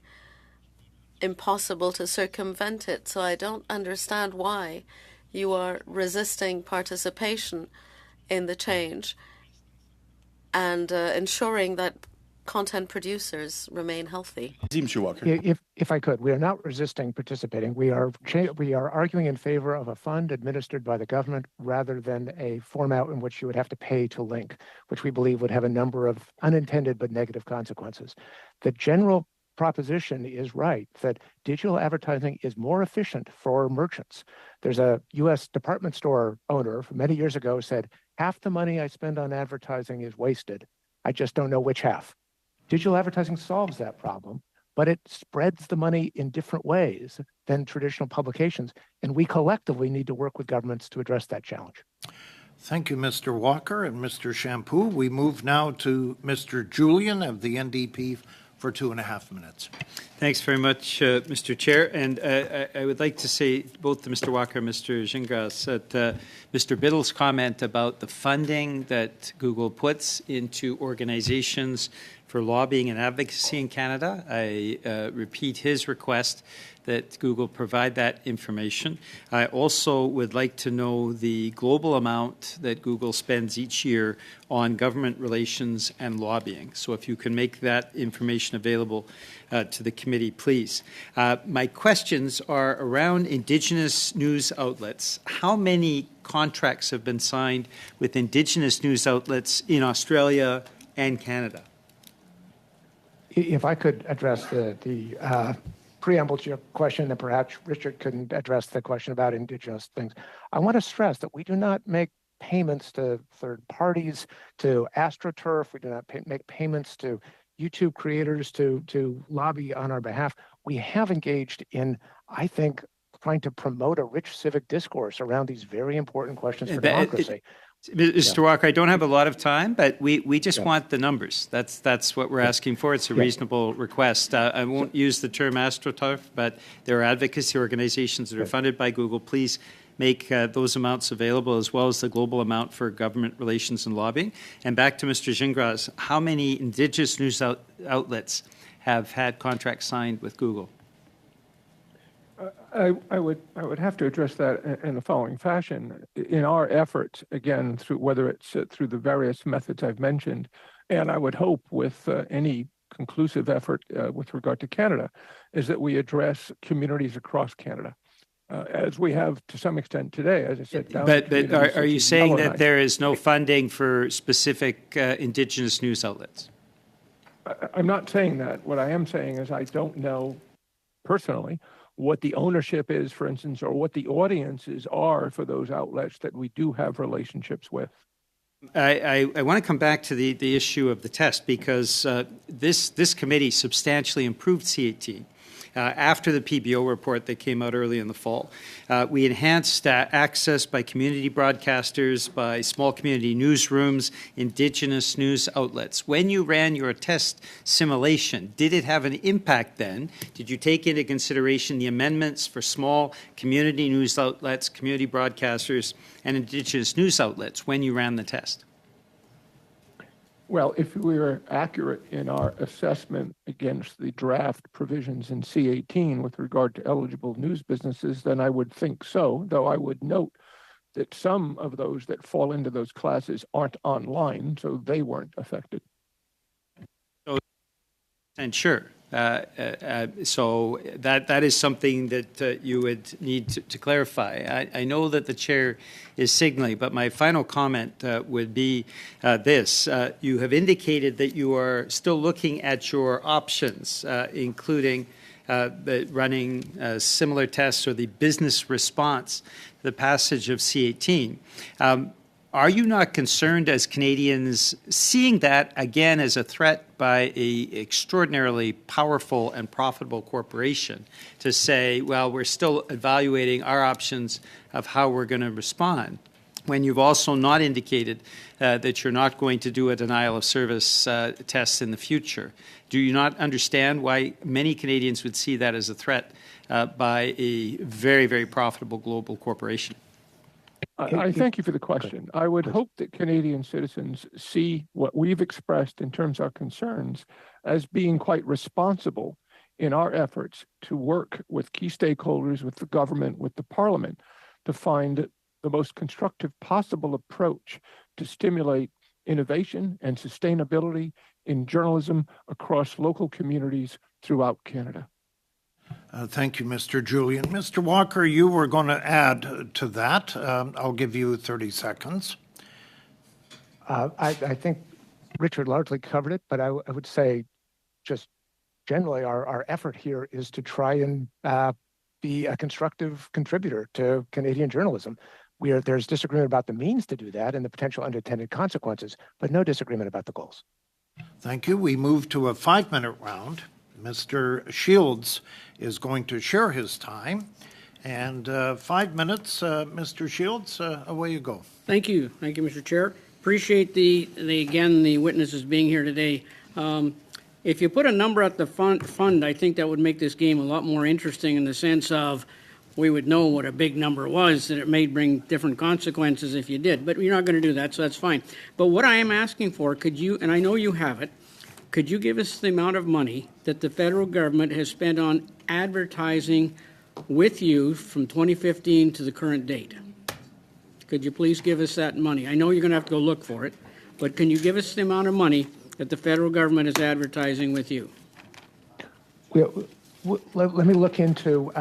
impossible to circumvent it. So I don't understand why you are resisting participation in the change and ensuring that content producers remain healthy. Monsieur Walker. If I could, we are not resisting participating. We are arguing in favor of a fund administered by the government rather than a format in which you would have to pay to link, which we believe would have a number of unintended but negative consequences. The general proposition is right that digital advertising is more efficient for merchants. There's a U.S. department store owner many years ago said, half the money I spend on advertising is wasted. I just don't know which half. Digital advertising solves that problem, but it spreads the money in different ways than traditional publications. And we collectively need to work with governments to address that challenge. Thank you, Mr. Walker and Mr. Shampoo. We move now to Mr. Julian of the NDP for 2.5 minutes. Thanks very much, Mr. Chair. And I would like to say both to Mr. Walker and Mr. Gingras that Mr. Biddle's comment about the funding that Google puts into organizations for lobbying and advocacy in Canada, I repeat his request that Google provide that information. I also would like to know the global amount that Google spends each year on government relations and lobbying. So if you can make that information available to the committee, please. My questions are around Indigenous news outlets. How many contracts have been signed with Indigenous news outlets in Australia and Canada? If I could address the preamble to your question, and perhaps Richard couldn't address the question about Indigenous things. I want to stress that we do not make payments to third parties, to AstroTurf. We do not make payments to YouTube creators to lobby on our behalf. We have engaged in, I think, trying to promote a rich civic discourse around these very important questions for democracy. Mr. Walker, I don't have a lot of time, but we just want the numbers. That's what we're asking for. It's a reasonable request. I won't use the term AstroTurf, but there are advocacy organizations that are funded by Google. Please make those amounts available, as well as the global amount for government relations and lobbying. And back to Mr. Gingras, how many Indigenous news outlets have had contracts signed with Google? I would have to address that in the following fashion. In our efforts, again, through whether it's through the various methods I've mentioned, and I would hope with any conclusive effort with regard to Canada, is that we address communities across Canada, as we have to some extent today, as I said. But are you saying that there is no funding for specific Indigenous news outlets? I'm not saying that. What I am saying is I don't know personally what the ownership is, for instance, or what the audiences are for those outlets that we do have relationships with. I want to come back to the issue of the test, because this committee substantially improved C18. After the PBO report that came out early in the fall. We enhanced access by community broadcasters, by small community newsrooms, Indigenous news outlets. When you ran your test simulation, did it have an impact then? Did you take into consideration the amendments for small community news outlets, community broadcasters, and Indigenous news outlets when you ran the test? Well, if we were accurate in our assessment against the draft provisions in C18 with regard to eligible news businesses, then I would think so, though I would note that some of those that fall into those classes aren't online, so they weren't affected. And sure. So that is something that you would need to clarify. I know that the chair is signaling, but my final comment would be this. You have indicated that you are still looking at your options, including running similar tests or the business response to the passage of C18. Are you not concerned as Canadians seeing that again as a threat by an extraordinarily powerful and profitable corporation to say, well, we're still evaluating our options of how we're going to respond, when you've also not indicated that you're not going to do a denial of service test in the future? Do you not understand why many Canadians would see that as a threat by a very, very profitable global corporation? I thank you for the question. I would hope that Canadian citizens see what we've expressed in terms of our concerns as being quite responsible in our efforts to work with key stakeholders, with the government, with the Parliament, to find the most constructive possible approach to stimulate innovation and sustainability in journalism across local communities throughout Canada. Thank you, Mr. Julian. Mr. Walker, you were going to add to that. I'll give you 30 seconds. I think Richard largely covered it, but I would say just generally our effort here is to try and be a constructive contributor to Canadian journalism. There's disagreement about the means to do that and the potential unintended consequences, but no disagreement about the goals. Thank you. We move to a 5-minute round. Mr. Shields is going to share his time. And 5 minutes, Mr. Shields, away you go. Thank you. Thank you, Mr. Chair. Appreciate the witnesses being here today. if you put a number at the fund, I think that would make this game a lot more interesting in the sense of we would know what a big number was, and it may bring different consequences if you did. But you're not going to do that, so that's fine. But what I am asking for, could you, and I know you have it, could you give us the amount of money that the federal government has spent on advertising with you from 2015 to the current date? Could you please give us that money? I know you're going to have to go look for it, but can you give us the amount of money that the federal government is advertising with you? Let me look into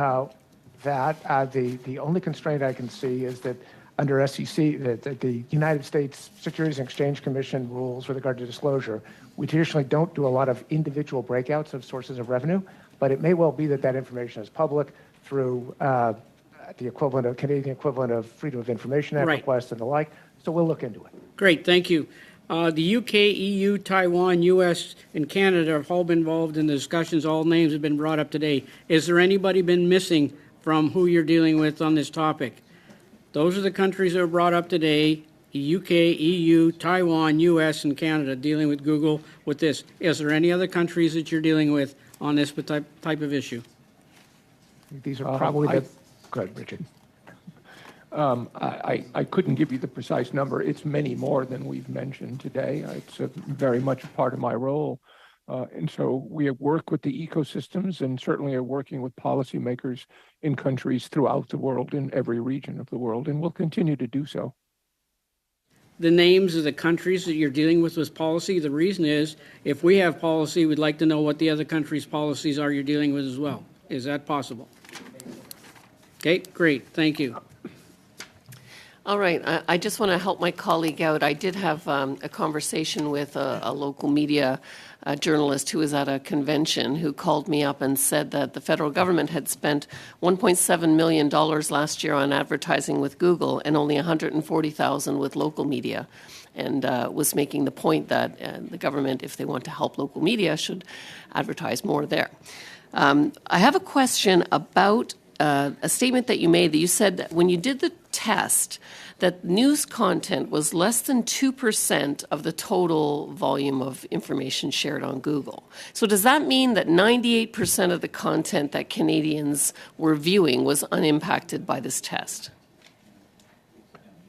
that. The only constraint I can see is that under SEC, the United States Securities and Exchange Commission rules with regard to disclosure, we traditionally don't do a lot of individual breakouts of sources of revenue, but it may well be that that information is public through the equivalent of Canadian equivalent of Freedom of Information Act requests and the like. So we'll look into it. Great, thank you. The UK, EU, Taiwan, US, and Canada have all been involved in the discussions. All names have been brought up today. Is there anybody been missing from who you're dealing with on this topic? Those are the countries that were brought up today: the UK, EU, Taiwan, US, and Canada dealing with Google with this. Is there any other countries that you're dealing with on this type of issue? These are probably Go ahead, Richard. I couldn't give you the precise number. It's many more than we've mentioned today. It's very much a part of my role. And so we work with the ecosystems and certainly are working with policymakers in countries throughout the world, in every region of the world, and we'll continue to do so. The names of the countries that you're dealing with policy, the reason is if we have policy, we'd like to know what the other countries' policies are you're dealing with as well. Is that possible? Okay, great. Thank you. All right. I just want to help my colleague out. I did have a conversation with a local media journalist who was at a convention who called me up and said that the federal government had spent $1.7 million last year on advertising with Google and only $140,000 with local media, and was making the point that the government, if they want to help local media, should advertise more there. I have a question about a statement that you made, that you said that when you did the test, that news content was less than 2% of the total volume of information shared on Google. So does that mean that 98% of the content that Canadians were viewing was unimpacted by this test?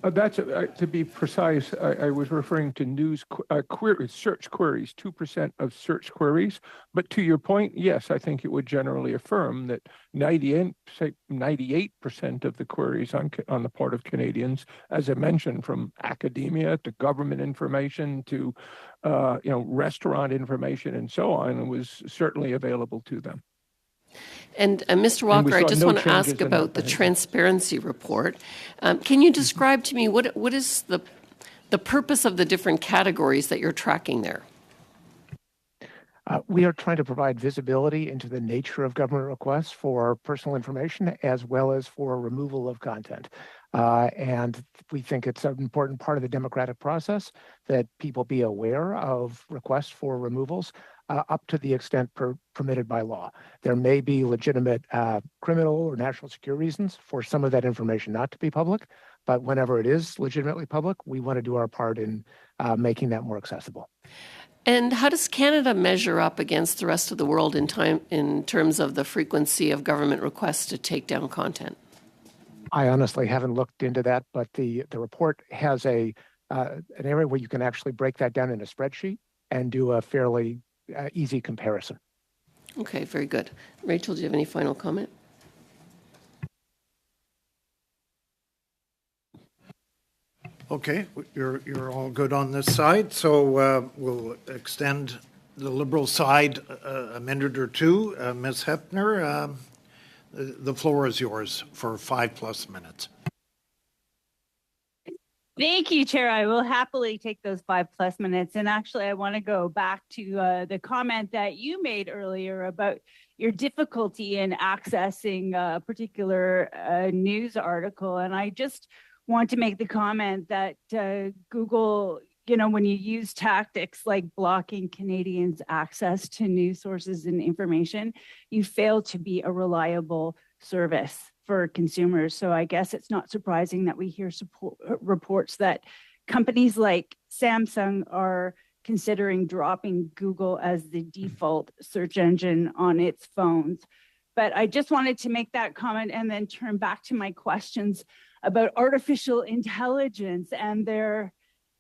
That's to be precise. I was referring to news queries, search queries, 2% of search queries. But to your point, yes, I think it would generally affirm that 98% of the queries on the part of Canadians, as I mentioned, from academia to government information to restaurant information and so on, was certainly available to them. And Mr. Walker, I just want to ask about the transparency report. Can you describe to me what is the purpose of the different categories that you're tracking there? We are trying to provide visibility into the nature of government requests for personal information as well as for removal of content. And we think it's an important part of the democratic process that people be aware of requests for removals up to the extent permitted by law. There may be legitimate criminal or national security reasons for some of that information not to be public, but whenever it is legitimately public, we want to do our part in making that more accessible. And how does Canada measure up against the rest of the world in terms of the frequency of government requests to take down content? I honestly haven't looked into that, but the report has an area where you can actually break that down in a spreadsheet and do a fairly easy comparison. Okay, very good. Rachel, do you have any final comment? Okay, you're all good on this side, so we'll extend the Liberal side a minute or two. Ms. Hepner, the floor is yours for 5+ minutes. Thank you, Chair. I will happily take those 5+ minutes. And actually, I want to go back to the comment that you made earlier about your difficulty in accessing a particular news article. And I just want to make the comment that Google, when you use tactics like blocking Canadians' access to news sources and information, you fail to be a reliable service for consumers. So I guess it's not surprising that we hear reports that companies like Samsung are considering dropping Google as the default search engine on its phones. But I just wanted to make that comment and then turn back to my questions about artificial intelligence and their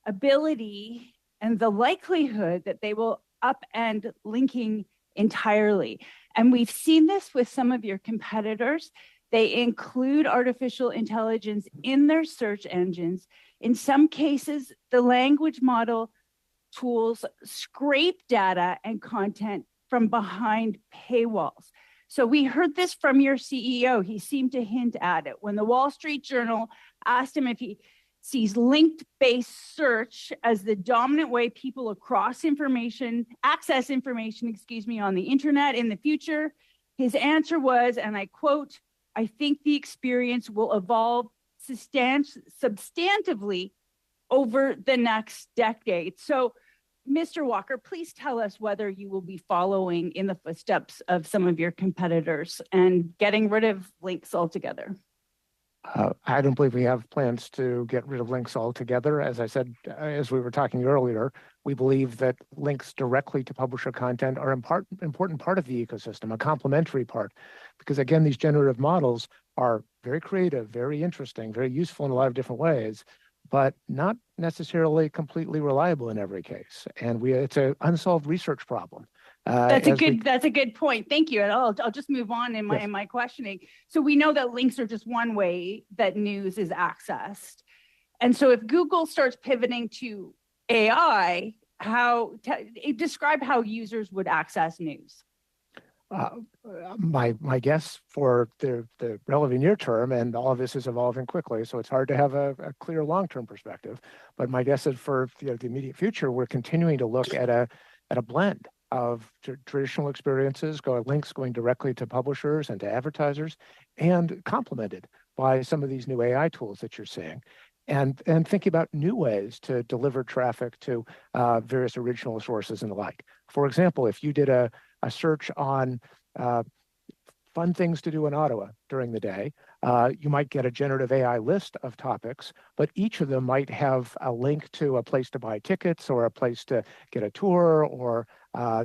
ability and the likelihood that they will upend linking entirely. And we've seen this with some of your competitors. They include artificial intelligence in their search engines. In some cases, the language model tools scrape data and content from behind paywalls. So we heard this from your CEO. He seemed to hint at it when the Wall Street Journal asked him if he sees linked-based search as the dominant way people access information, on the internet in the future. His answer was, and I quote, "I think the experience will evolve substantively over the next decade." So, Mr. Walker, please tell us whether you will be following in the footsteps of some of your competitors and getting rid of links altogether. I don't believe we have plans to get rid of links altogether. As I said, as we were talking earlier, we believe that links directly to publisher content are an important part of the ecosystem, a complementary part, because again, these generative models are very creative, very interesting, very useful in a lot of different ways, but not necessarily completely reliable in every case. And it's an unsolved research problem. That's a good point. Thank you. And I'll just move on in my questioning. So we know that links are just one way that news is accessed. And so if Google starts pivoting to AI, describe how users would access news. My guess for the relatively near term, and all of this is evolving quickly, so it's hard to have a clear long-term perspective. But my guess is for the immediate future, we're continuing to look at a blend of traditional experiences, links going directly to publishers and to advertisers, and complemented by some of these new AI tools that you're seeing, and thinking about new ways to deliver traffic to various original sources and the like. For example, if you did a search on fun things to do in Ottawa during the day, you might get a generative AI list of topics, but each of them might have a link to a place to buy tickets or a place to get a tour or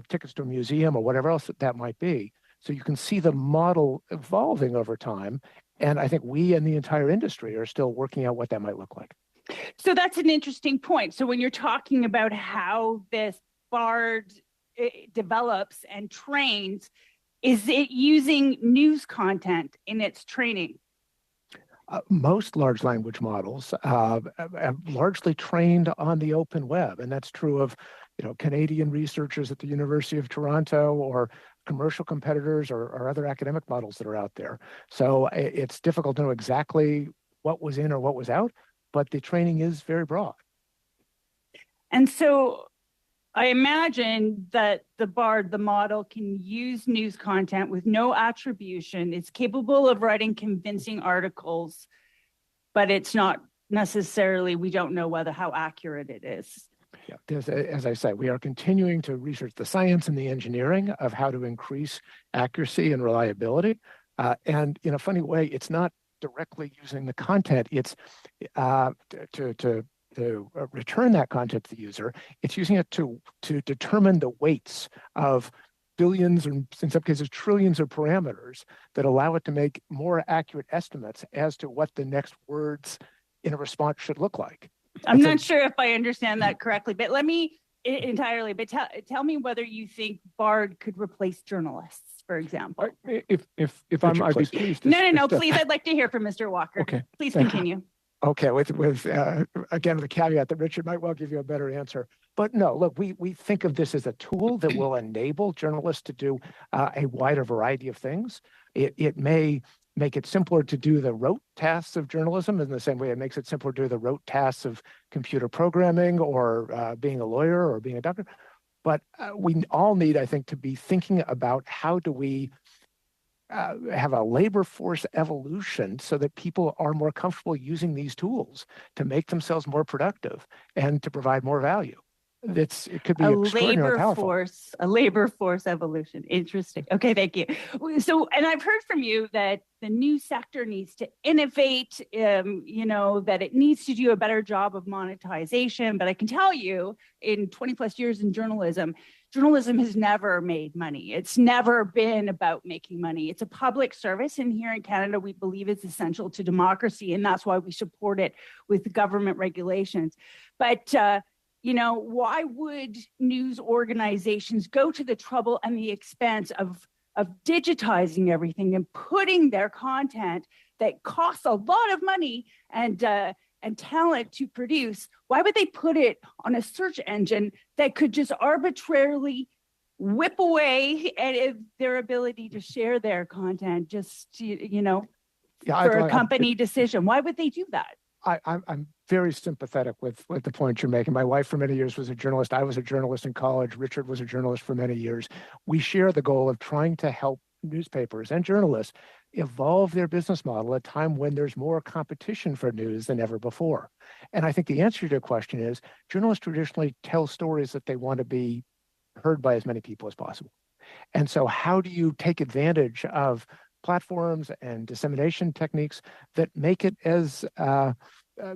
tickets to a museum or whatever else that might be. So you can see the model evolving over time. And I think we and the entire industry are still working out what that might look like. So that's an interesting point. So when you're talking about how this BARD develops and trains, is it using news content in its training? Most large language models have largely trained on the open web, and that's true of Canadian researchers at the University of Toronto or commercial competitors or other academic models that are out there. So it's difficult to know exactly what was in or what was out, but the training is very broad. And so I imagine that the BARD, the model, can use news content with no attribution. It's capable of writing convincing articles, but it's not necessarily, we don't know how accurate it is. Yeah, as I said, we are continuing to research the science and the engineering of how to increase accuracy and reliability. And in a funny way, it's not directly using the content. It's to return that content to the user. It's using it to determine the weights of billions, and in some cases trillions of parameters that allow it to make more accurate estimates as to what the next words in a response should look like. I'm not sure if I understand that correctly, but let me entirely, but tell me whether you think BARD could replace journalists, for example. If I'd be pleased. No, please, I'd like to hear from Mr. Walker. Okay. Please continue. Okay, with again, the caveat that Richard might well give you a better answer. But no, look, we think of this as a tool that will enable journalists to do a wider variety of things. It may make it simpler to do the rote tasks of journalism in the same way it makes it simpler to do the rote tasks of computer programming or being a lawyer or being a doctor. But we all need, I think, to be thinking about how do we have a labor force evolution so that people are more comfortable using these tools to make themselves more productive and to provide more value. It could be extraordinarily powerful. A labor force evolution. Interesting. Okay, thank you. So, and I've heard from you that the news sector needs to innovate, that it needs to do a better job of monetization. But I can tell you, in 20 plus years in journalism has never made money. It's never been about making money. It's a public service. And here in Canada, we believe it's essential to democracy. And that's why we support it with government regulations. But, why would news organizations go to the trouble and the expense of digitizing everything and putting their content that costs a lot of money and talent to produce? Why would they put it on a search engine that could just arbitrarily whip away at their ability to share their content for a company decision? Why would they do that? I'm very sympathetic with the point you're making. My wife for many years was a journalist. I was a journalist in college. Richard was a journalist for many years. We share the goal of trying to help newspapers and journalists evolve their business model at a time when there's more competition for news than ever before. And I think the answer to your question is journalists traditionally tell stories that they want to be heard by as many people as possible. And so how do you take advantage of platforms and dissemination techniques that make it as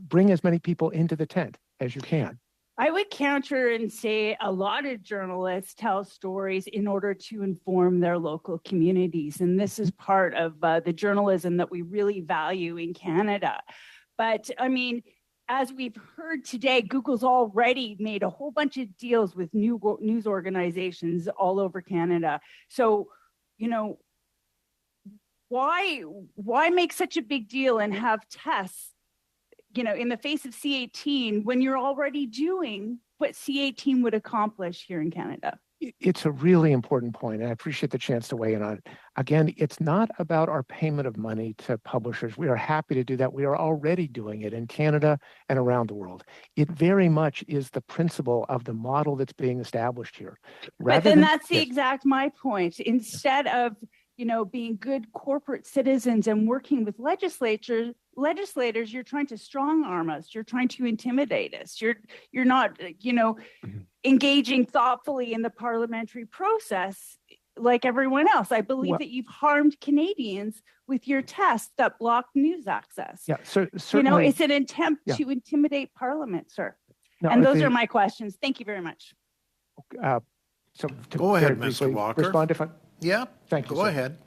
bring as many people into the tent as you can? I would counter and say a lot of journalists tell stories in order to inform their local communities. And this is part of the journalism that we really value in Canada. But I mean, as we've heard today, Google's already made a whole bunch of deals with news organizations all over Canada. So, why make such a big deal and have tests, in the face of C-18 when you're already doing what C-18 would accomplish here in Canada? It's a really important point, and I appreciate the chance to weigh in on it. Again, it's not about our payment of money to publishers. We are happy to do that. We are already doing it in Canada and around the world. It very much is the principle of the model that's being established here. But then that's the exact my point. Instead of being good corporate citizens and working with legislators, you're trying to strong arm us. You're trying to intimidate us. You're not, engaging thoughtfully in the parliamentary process like everyone else. I believe that you've harmed Canadians with your tests that block news access. Yeah, so certainly, it's an attempt to intimidate Parliament, sir. No, and those are my questions. Thank you very much. So go ahead, Mr. Walker. Respond if I. Yeah, thank you. Go ahead.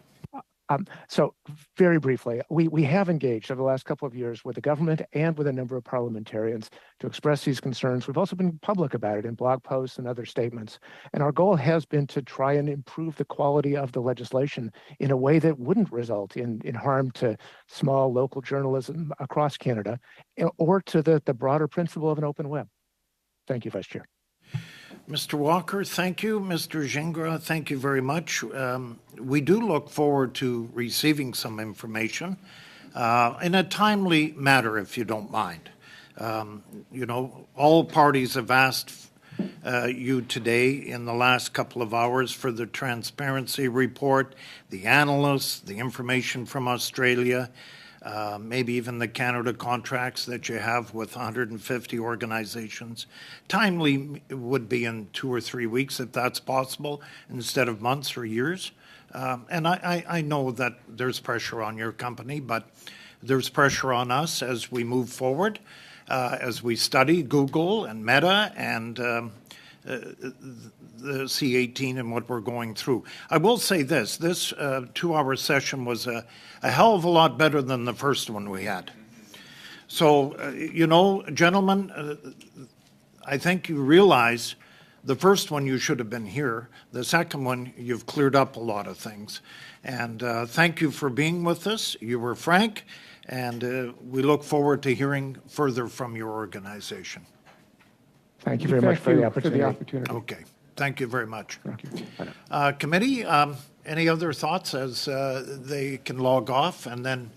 So very briefly, we have engaged over the last couple of years with the government and with a number of parliamentarians to express these concerns. We've also been public about it in blog posts and other statements. And our goal has been to try and improve the quality of the legislation in a way that wouldn't result in harm to small local journalism across Canada or to the broader principle of an open web. Thank you, Vice Chair. Mr. Walker, thank you. Mr. Gingras, thank you very much. We do look forward to receiving some information in a timely manner, if you don't mind. All parties have asked you today in the last couple of hours for the transparency report, the analysts, the information from Australia, maybe even the Canada contracts that you have with 150 organizations. Timely would be in 2 or 3 weeks, if that's possible, instead of months or years. And I know that there's pressure on your company, but there's pressure on us as we move forward, as we study Google and Meta and the C-18 and what we're going through. I will say this 2-hour session was a hell of a lot better than the first one we had. So, gentlemen, I think you realize the first one you should have been here. The second one, you've cleared up a lot of things. And thank you for being with us. You were frank, and we look forward to hearing further from your organization. Thank you very much for the opportunity. Okay. Thank you very much. Thank you. Committee, any other thoughts as they can log off, and then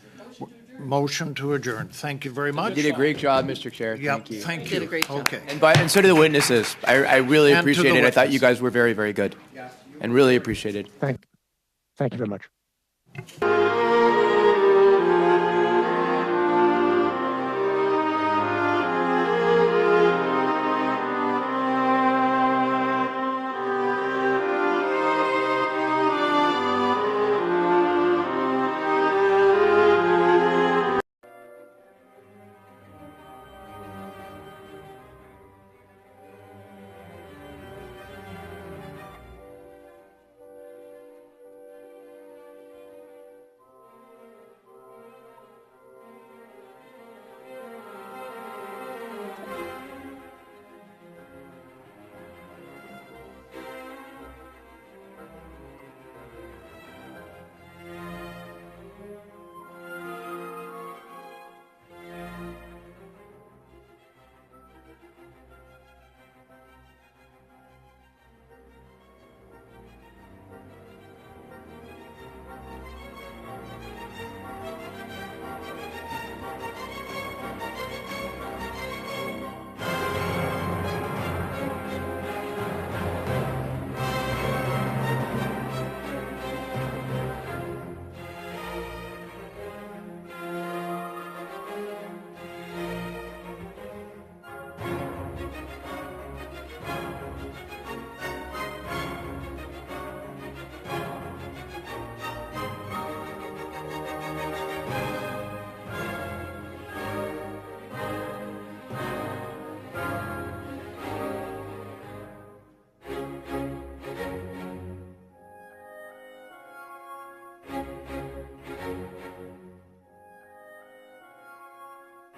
motion to adjourn. Thank you very much. You did a great job, Mr. Chair. Yep, Thank you. Thank you. You did a great job. Okay. And so do the witnesses. I really And to appreciate the it. I thought witness. you guys were very, very good. And really appreciated. Thank you very much.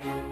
you.